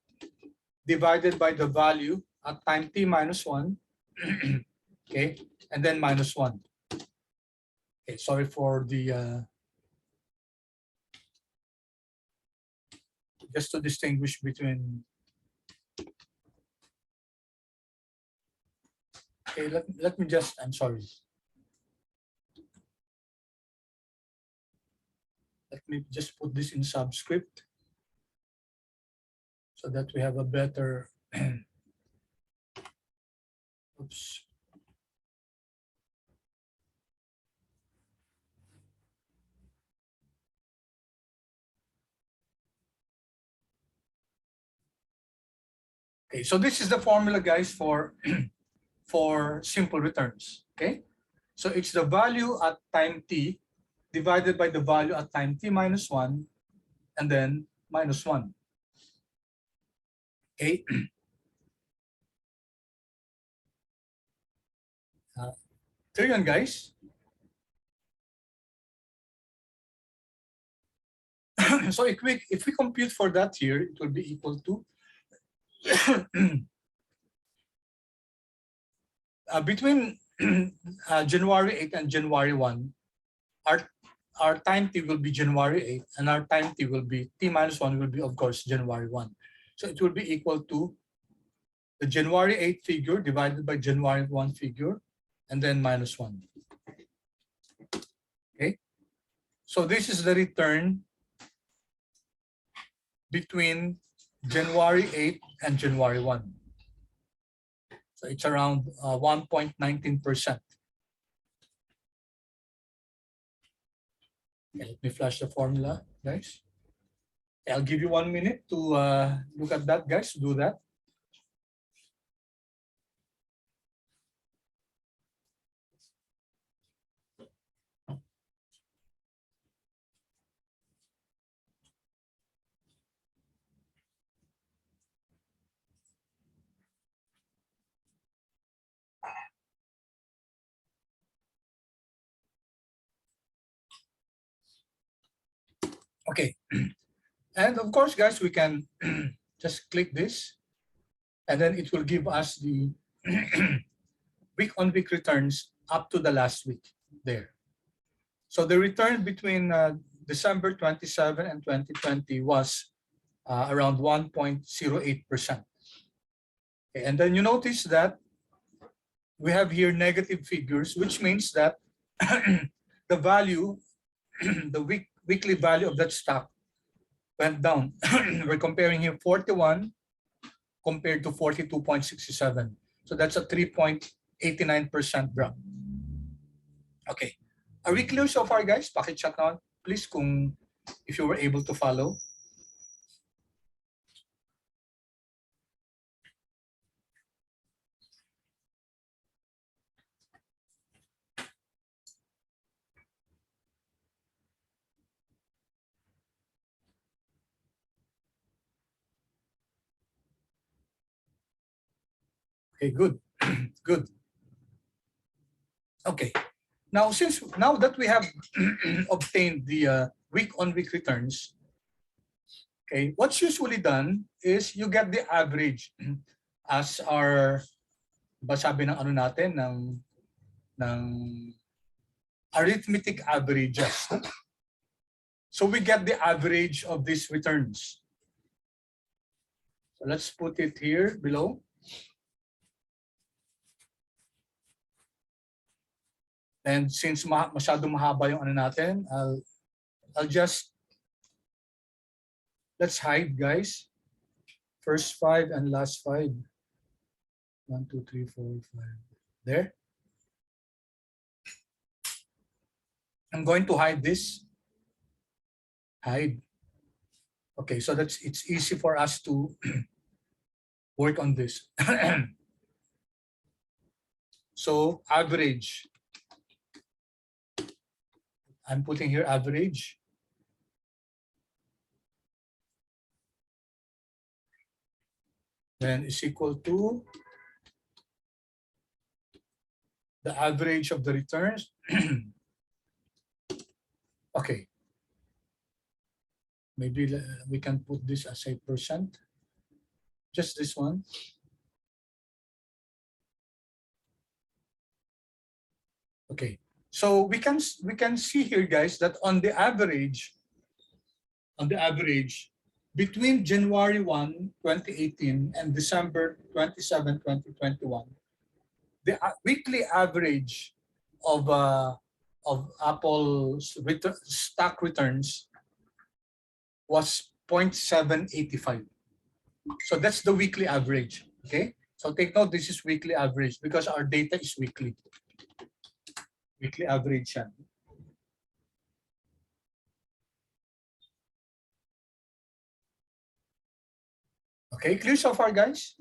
Speaker 1: divided by the value at time t minus 1, okay, and then minus 1. Okay, sorry for the, just to distinguish between, okay, let me just, I'm sorry. Let me just put this in subscript so that we have a better, oops. Okay, so this is the formula, guys, for for simple returns. Okay, so it's the value at time t divided by the value at time t minus 1, and then minus 1. Okay. Clear yun, guys? So if we compute for that here, it will be equal to between January 8 and January 1, our time t will be January 8, and our time t will be t minus 1 will be, of course, January 1. So it will be equal to the January 8 figure divided by January 1 figure, and then minus 1. Okay, so this is the return between January 8 and January 1. So it's around 1.19%. Okay, let me flash the formula, guys. I'll give you 1 minute to look at that, guys. Do that. Okay. And of course, guys, we can just click this, and then it will give us the week-on-week returns up to the last week there. So the return between December 27 and 2020 was around 1.08%. Okay, and then you notice that we have here negative figures, which means that the value, the weekly value of that stock went down. We're comparing here 41 compared to 42.67. So that's a 3.89% drop. Okay. Are we clear so far, guys? Paki-chat on, please, kung if you were able to follow. Okay, good. Good. Okay. Now, now that we have obtained the week-on-week returns, okay, what's usually done is you get the average as our sabi ng ano natin ng arithmetic averages. So we get the average of these returns. So let's put it here below. And since masyado mahaba yung ano natin, I'll just, let's hide, guys. First 5 and last 5. 1, 2, 3, 4, 5. There. I'm going to hide this. Hide. Okay, so it's easy for us to work on this. So average. I'm putting here average. Then is equal to the average of the returns. Okay. Maybe we can put this as a percent. Just this one. Okay. So we can see here, guys, that on the average, between January 1, 2018 and December 27, 2021, the weekly average of Apple's stock returns was 0.785. So that's the weekly average. Okay. So take note, this is weekly average because our data is weekly. Weekly average yan. Okay, clear so far, guys?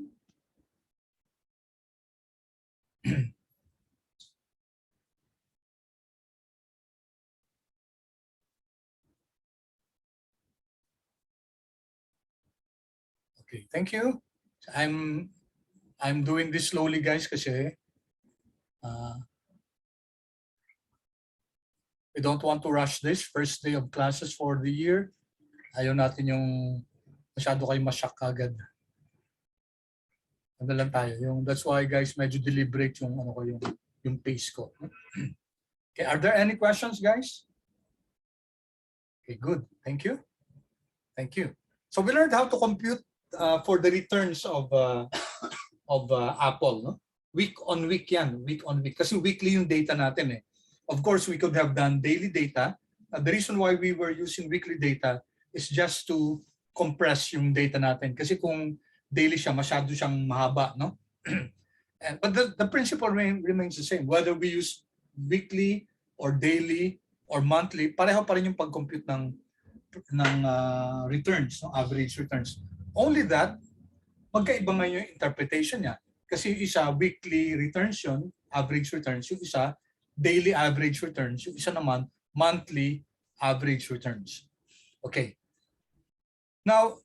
Speaker 1: Okay, thank you. I'm doing this slowly, guys, kasi we don't want to rush this first day of classes for the year. Ayaw natin yung masyado kayo masyak agad. Ano lang tayo. That's why, guys, medyo deliberate yung ano ko yung pace ko. Okay, are there any questions, guys? Okay, good. Thank you. Thank you. So we learned how to compute for the returns of Apple, no? Week on week yan, week on week. Kasi weekly yung data natin eh. Of course, we could have done daily data. The reason why we were using weekly data is just to compress yung data natin. Kasi kung daily siya, masyado siyang mahaba, no? But the principle remains the same. Whether we use weekly or daily or monthly, pareho pa rin yung pag-compute ng returns, no? Average returns. Only that, magkaiba nga yung interpretation niya. Kasi yung isa, weekly returns yun, average returns. Yung isa, daily average returns. Yung isa naman, monthly average returns. Okay. Now,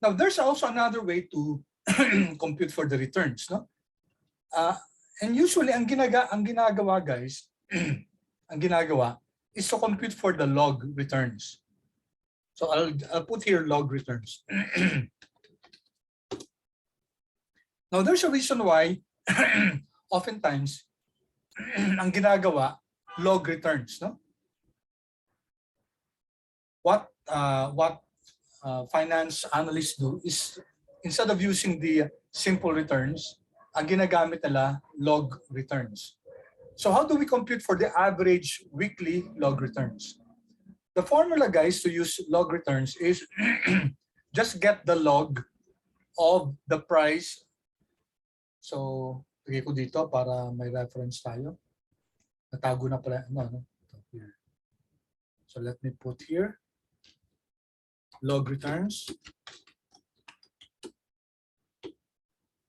Speaker 1: now there's also another way to compute for the returns, no? And usually, ang ginagawa, guys, ang ginagawa, is to compute for the log returns. So I'll put here log returns. Now there's a reason why oftentimes ang ginagawa log returns, no? What finance analysts do is instead of using the simple returns, ang ginagamit nila log returns. So how do we compute for the average weekly log returns? The formula, guys, to use log returns is just get the log of the price. So, lagay ko dito para may reference tayo. Natago na pala. No. Here. So, let me put here log returns.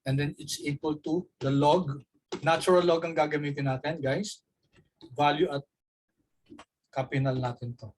Speaker 1: And then it's equal to the log. Natural log ang gagamitin natin, guys. Value at capital natin to.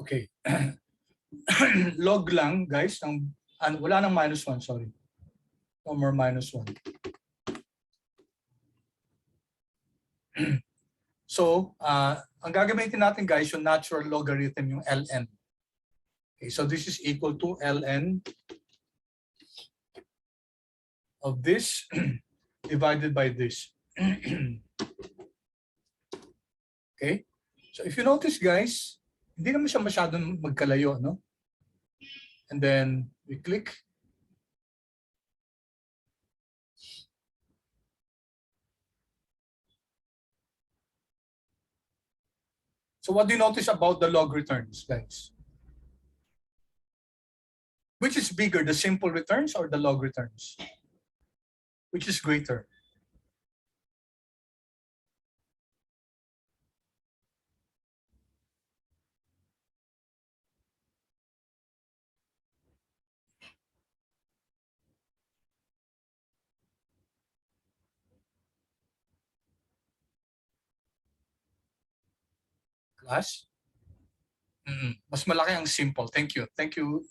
Speaker 1: Okay. Log lang, guys. Wala nang -1, sorry. No more -1. So, ang gagamitin natin, guys, yung natural logarithm, yung ln. Okay, so this is equal to ln of this divided by this. Okay? So if you notice, guys, hindi naman siya masyadong magkalayo, no? And then we click. So what do you notice about the log returns, guys? Which is bigger, the simple returns or the log returns? Which is greater? Class? Mas malaki ang simple. Thank you. Thank you.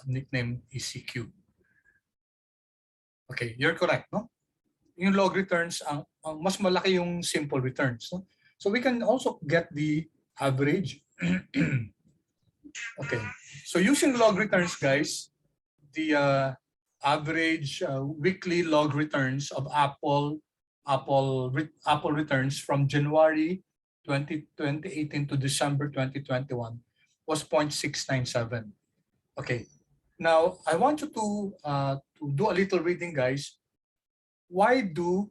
Speaker 1: Nickname ECQ. Okay, you're correct, no? Yung log returns, ang mas malaki yung simple returns. No? So we can also get the average. Okay, so using log returns, guys, the average weekly log returns of Apple returns from January 2018 to December 2021 was 0.697. Okay, now I want you to do a little reading, guys. Why do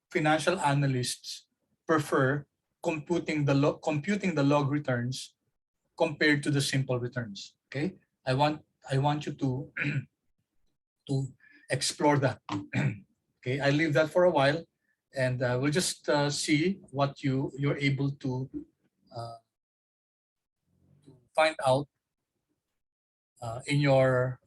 Speaker 1: financial analysts prefer computing the log returns compared to the simple returns? Okay, I want you to to explore that. Okay, I leave that for a while, and we'll just see what you're able to find out in your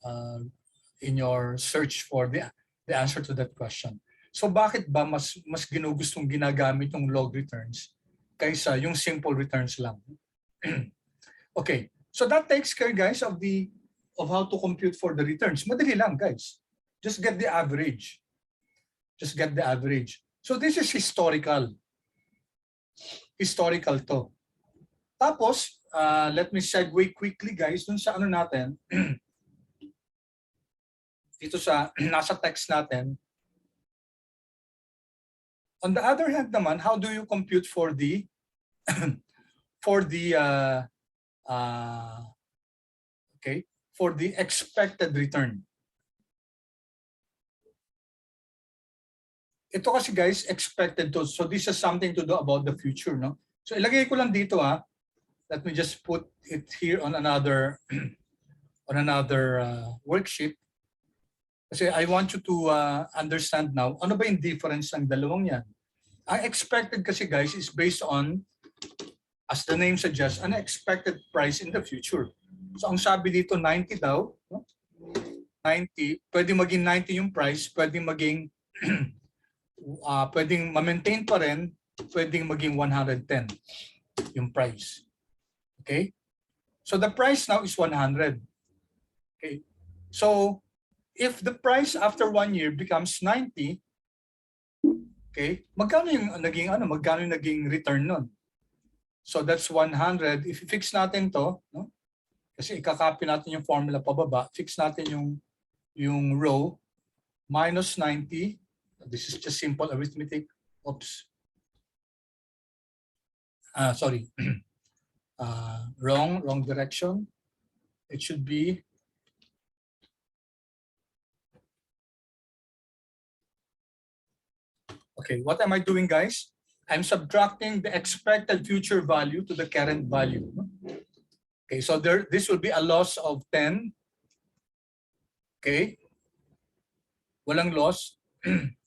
Speaker 1: search for the answer to that question. So bakit ba mas ginugustong ginagamit yung log returns kaysa yung simple returns lang? Okay, so that takes care, guys, of how to compute for the returns. Madali lang, guys. Just get the average. Just get the average. So this is historical. Historical to. Tapos, let me segue quickly, guys, dun sa ano natin. Dito sa nasa text natin. On the other hand naman, how do you compute for the for the expected return? Ito kasi, guys, expected to. So this is something to do about the future, no? So ilagay ko lang dito, let me just put it here on another worksheet. Kasi I want you to understand now, ano ba yung difference ng dalawang yan? Ang expected kasi guys is based on, as the name suggests, an expected price in the future. So ang sabi dito 90 daw, no? 90, pwedeng maging 90 yung price, pwedeng maging pwedeng ma-maintain pa rin, pwedeng maging 110 yung price. Okay? So the price now is 100. Okay? So if the price after 1 year becomes 90, okay, magkano yung naging return nun? So that's 100. If fix natin to, no? Kasi ikakopy natin yung formula pababa, fix natin yung row minus 90. This is just simple arithmetic. Oops. Sorry. Wrong direction. It should be okay. What am I doing, guys? I'm subtracting the expected future value to the current value. Okay, so this will be a loss of 10. Okay. Walang loss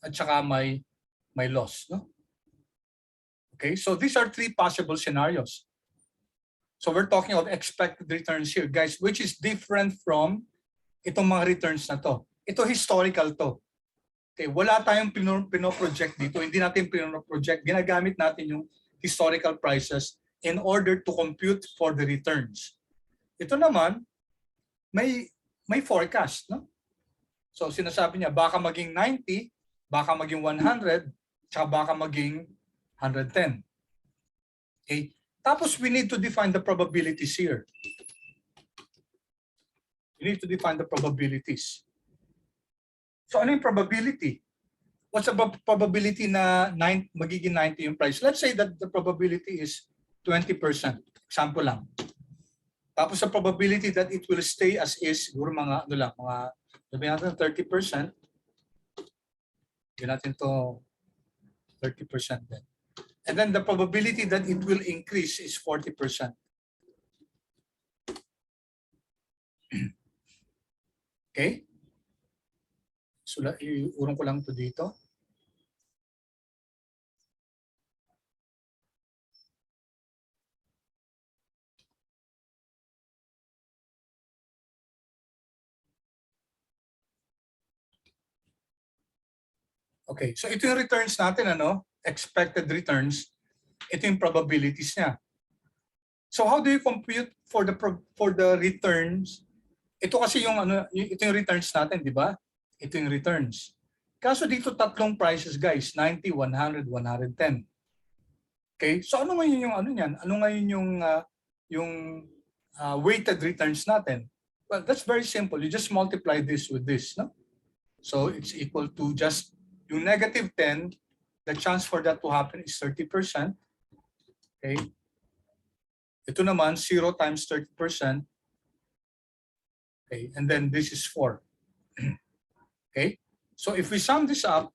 Speaker 1: at saka may loss, no? Okay, so these are three possible scenarios. So we're talking of expected returns here, guys, which is different from itong mga returns na to. Ito historical to. Okay, wala tayong pino-project dito. Hindi natin pino-project. Ginagamit natin yung historical prices in order to compute for the returns. Ito naman, may forecast, no? So sinasabi niya, baka maging 90, baka maging 100, tsaka baka maging 110. Okay? Tapos we need to define the probabilities here. We need to define the probabilities. So ano yung probability? What's the probability na magiging 90 yung price? Let's say that the probability is 20%. Example lang. Tapos the probability that it will stay as is, siguro mga sabihin natin 30%. Sabihin natin to 30% din. And then the probability that it will increase is 40%. Okay? So, iurong ko lang ito dito. Okay, so ito yung returns natin, ano? Expected returns. Ito yung probabilities niya. So how do you compute for the returns? Ito kasi ito yung returns natin, di ba? Ito yung returns. Kaso dito tatlong prices, guys, 90, 100, 110. Okay? So ano ngayon yung niyan? Ano ngayon yung weighted returns natin? Well, that's very simple. You just multiply this with this, no? So it's equal to just yung negative 10, the chance for that to happen is 30%. Okay? Ito naman, 0 times 30%. Okay, and then this is 4. Okay? So if we sum this up,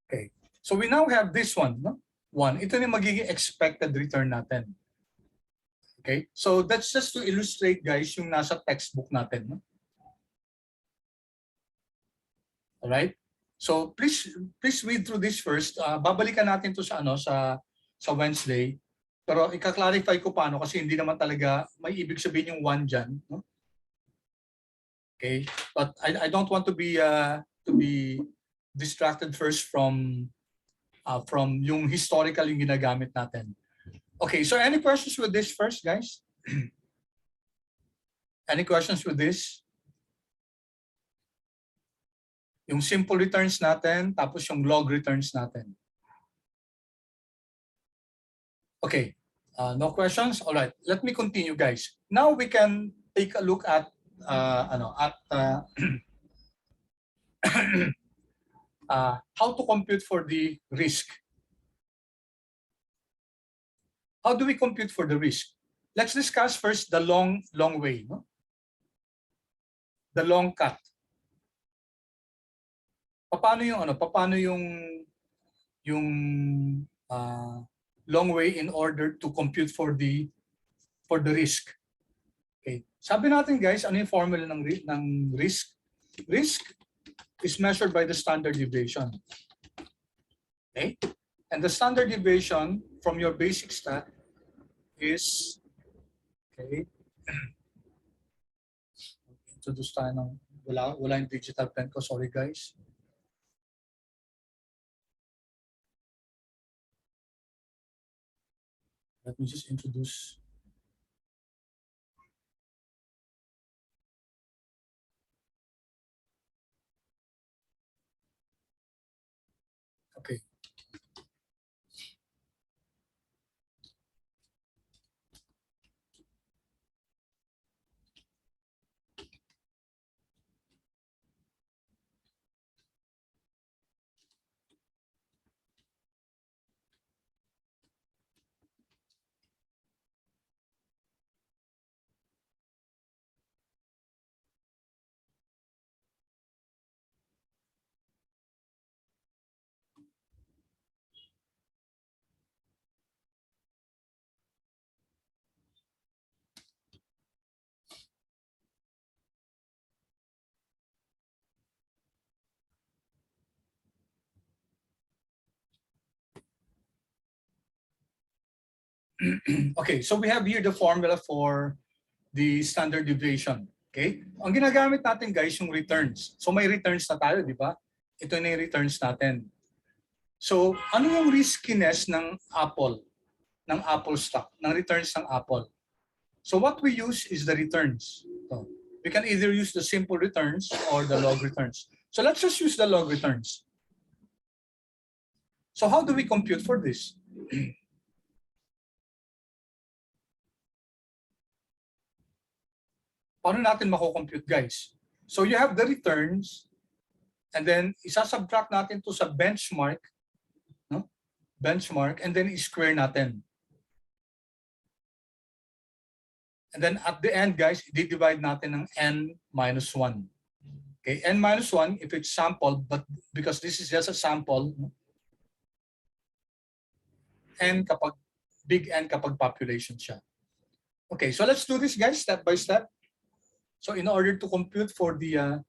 Speaker 1: okay. So we now have this one, no? 1. Ito yung magiging expected return natin. Okay? So that's just to illustrate, guys, yung nasa textbook natin, no? All right? So please read through this first. Babalikan natin to sa sa Wednesday. Pero ika-clarify ko paano kasi hindi naman talaga may ibig sabihin yung 1 diyan, no? Okay? But I don't want to be distracted first from yung historical yung ginagamit natin. Okay, so any questions with this first, guys? Any questions with this? Yung simple returns natin, tapos yung log returns natin. Okay, no questions? All right, let me continue, guys. Now we can take a look at how to compute for the risk. How do we compute for the risk? Let's discuss first the long way, no? The long cut. Paano yung long way in order to compute for the for the risk. Okay. Sabi natin guys, ano yung formula ng risk? Risk is measured by the standard deviation. Okay? And the standard deviation from your basic stat is, okay, introduce tayo ng, wala yung digital pen ko, sorry guys. Let me just introduce. Okay. Okay, so we have here the formula for the standard deviation. Okay? Ang ginagamit natin guys yung returns. So may returns na tayo, di ba? Ito na yung returns natin. So ano yung riskiness ng Apple stock, ng returns ng Apple? So what we use is the returns. So, we can either use the simple returns or the log returns. So let's just use the log returns. So how do we compute for this? Paano natin mako-compute guys? So you have the returns and then isa-subtract natin to sa benchmark, no? Benchmark, and then i-square natin. And then at the end guys, i-divide natin ng n-1. Okay, n-1 if it's sample, but because this is just a sample, n kapag big N kapag population siya. Okay, so let's do this guys step by step. So in order to compute for the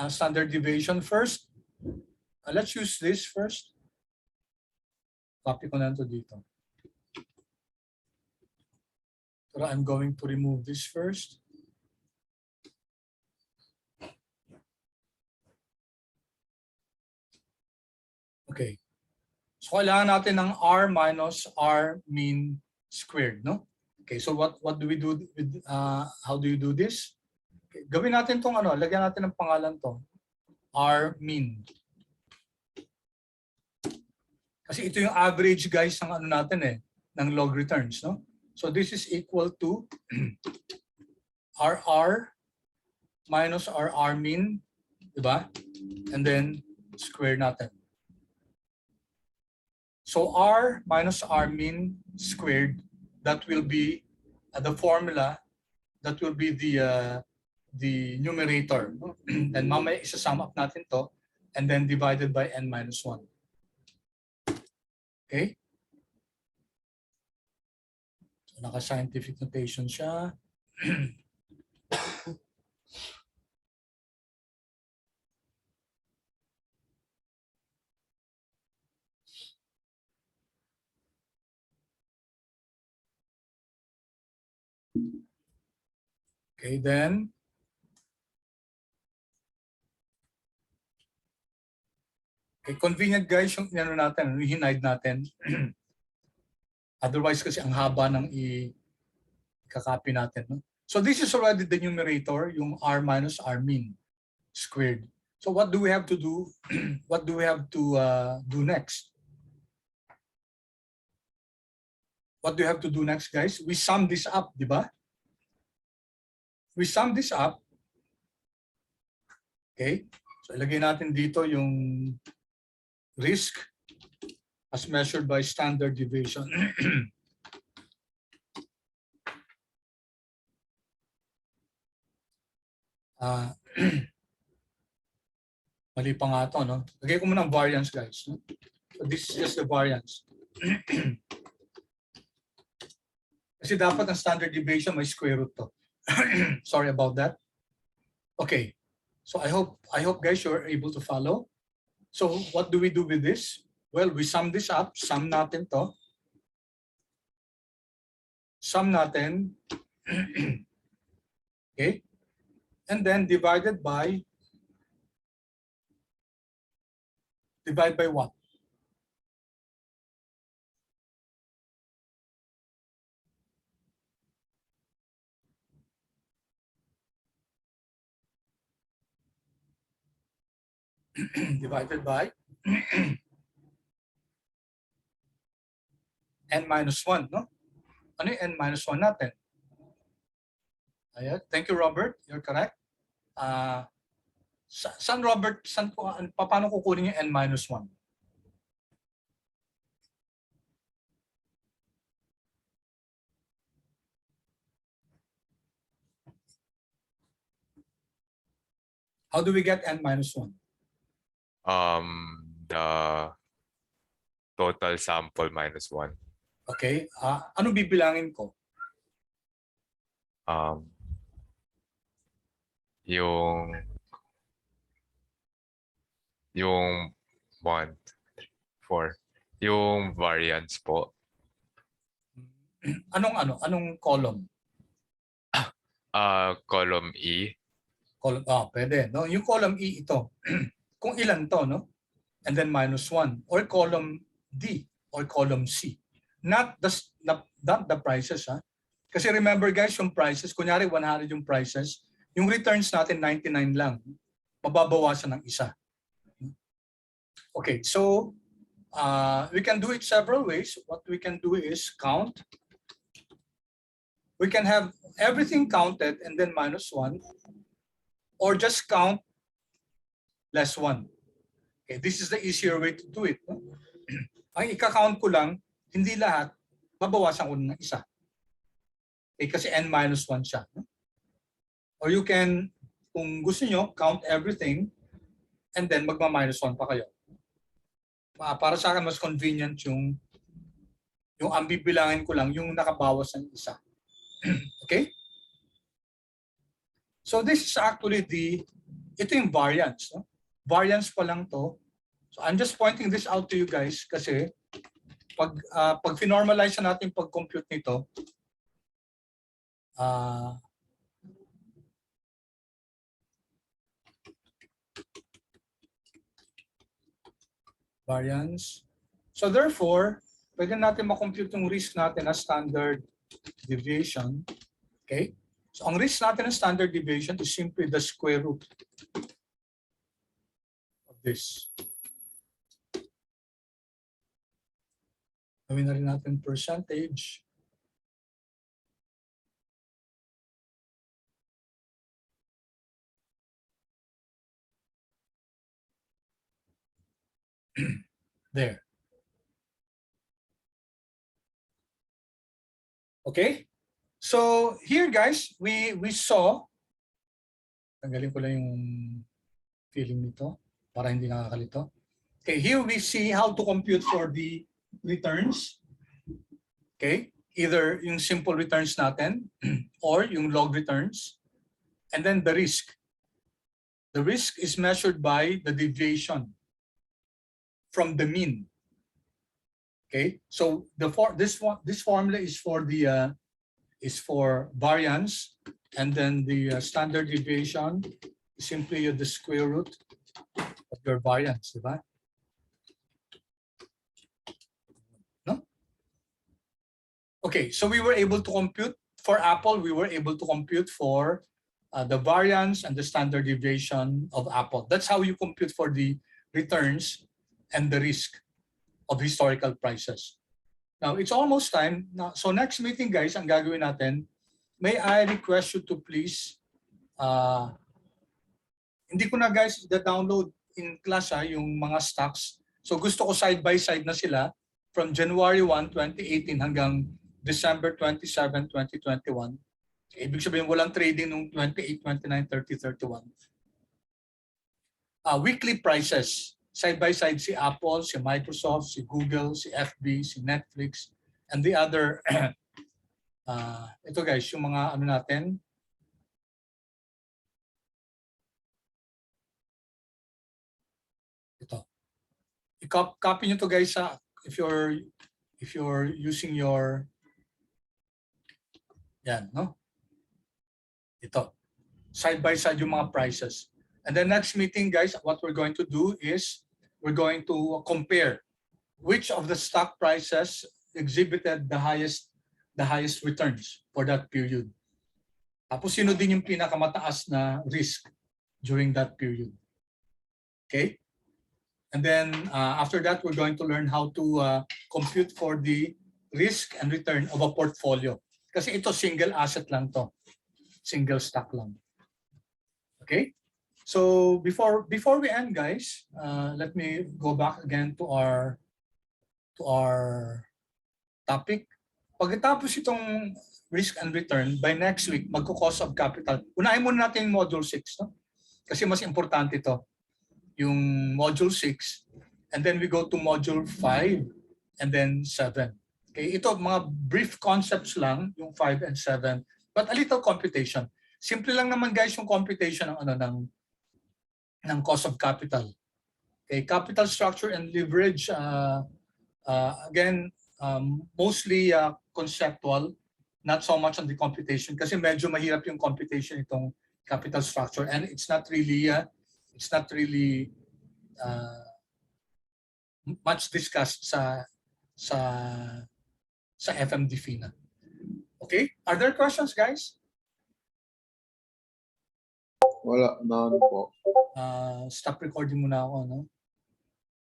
Speaker 1: standard deviation first, let's use this first. Copy ko na ito dito. So I'm going to remove this first. Okay. So kailangan natin ng R minus R mean squared, no? Okay, so what do we do with, how do you do this? Okay, gawin natin tong ano, lagyan natin ng pangalan to. R mean. Kasi ito yung average guys ng ano natin eh, ng log returns, no? So this is equal to RR minus RR mean, di ba? And then square natin. So R minus R mean squared, that will be the formula, that will be the numerator. No? Then mamaya isa-sum up natin to and then divided by n-1. Okay? So naka-scientific notation siya. Okay, then okay, convenient guys yung ano natin, hinide natin. Otherwise kasi ang haba ng i-copy natin. No? So this is already the numerator, yung R minus R mean squared. So what do we have to do? What do we have to do next? What do you have to do next, guys? We sum this up, di ba? We sum this up. Okay? So ilagay natin dito yung risk as measured by standard deviation. Mali pa nga ito, no? Lagay ko muna ang variance, guys. No? So this is just the variance. Kasi dapat ang standard deviation may square root to. Sorry about that. Okay. So I hope guys you're able to follow. So what do we do with this? Well, we sum this up. Sum natin to. Sum natin. Okay. And then divide by what? Divided by n minus 1, no? Ano yung n minus 1 natin? Ayan. Thank you, Robert. You're correct. Saan, Robert, paano kukunin yung n minus 1? How do we get n minus 1?
Speaker 4: The total sample minus 1.
Speaker 1: Okay. Ano bibilangin ko?
Speaker 4: Yung 1, 4. Yung variance po.
Speaker 1: Anong column?
Speaker 4: Column E.
Speaker 1: Column, pwede. No? Yung column E ito. Kung ilan to, no? And then minus 1. Or column D or column C. Not the prices, ha? Kasi remember guys, yung prices, kunyari 100 yung prices, yung returns natin 99 lang. Mababawasan ng isa. Okay, so we can do it several ways. What we can do is count. We can have everything counted and then minus 1, or just count less 1. Okay, this is the easier way to do it. No? Ang ika-count ko lang, hindi lahat, babawasan ko ng isa. Okay, kasi n minus 1 siya. No? Or you can, kung gusto nyo, count everything and then magma-minus 1 pa kayo. Para sa akin, mas convenient yung ang bibilangin ko lang, yung nakabawas ng isa. Okay? So this is actually ito yung variance. No? Variance pa lang to. So I'm just pointing this out to you guys kasi pag finormalize natin pag-compute nito, variance. So therefore, pwede natin makompute yung risk natin as standard deviation. Okay? So ang risk natin ng standard deviation is simply the square root of this. Gawin na rin natin percentage. There. Okay? So here guys, we saw, tanggalin ko lang yung feeling nito para hindi nakakalito. Okay, here we see how to compute for the returns. Okay, either yung simple returns natin or yung log returns. And then the risk. The risk is measured by the deviation from the mean. Okay, so this formula is for the variance, and then the standard deviation is simply the square root of your variance, diba? No? Okay, so we were able to compute for Apple. We were able to compute for the variance and the standard deviation of Apple. That's how you compute for the returns and the risk of historical prices. Now, it's almost time. Now, so next meeting, guys, ang gagawin natin, may I request you to please, hindi ko na guys da-download in class yung mga stocks. So gusto ko side by side na sila from January 1, 2018 hanggang December 27, 2021. Ibig sabihin walang trading nung 28, 29, 30, 31. Weekly prices. Side by side si Apple, si Microsoft, si Google, si FB, si Netflix, and the other Ito guys, yung mga ano natin. Ito. I-copy nyo to guys sa if you're using your yan, no? Ito. Side by side yung mga prices. And the next meeting guys, what we're going to do is we're going to compare which of the stock prices exhibited the highest returns for that period. Tapos sino din yung pinakamataas na risk during that period. Okay? And then after that, we're going to learn how to compute for the risk and return of a portfolio. Kasi ito single asset lang to. Single stock lang. Okay? So before we end guys, let me go back again to our topic. Pagkatapos itong risk and return, by next week, magko-cost of capital. Unahin muna natin yung module 6. No? Kasi mas importante ito. Yung module 6. And then we go to module 5 and then 7. Okay, ito mga brief concepts lang, yung 5 and 7. But a little computation. Simple lang naman guys yung computation ng cost of capital. Okay, capital structure and leverage, again, mostly conceptual, not so much on the computation kasi medyo mahirap yung computation itong capital structure and it's not really much discussed sa FMDFINA. Okay? Are there questions, guys?
Speaker 5: Wala, none po.
Speaker 1: Stop recording muna ako, no?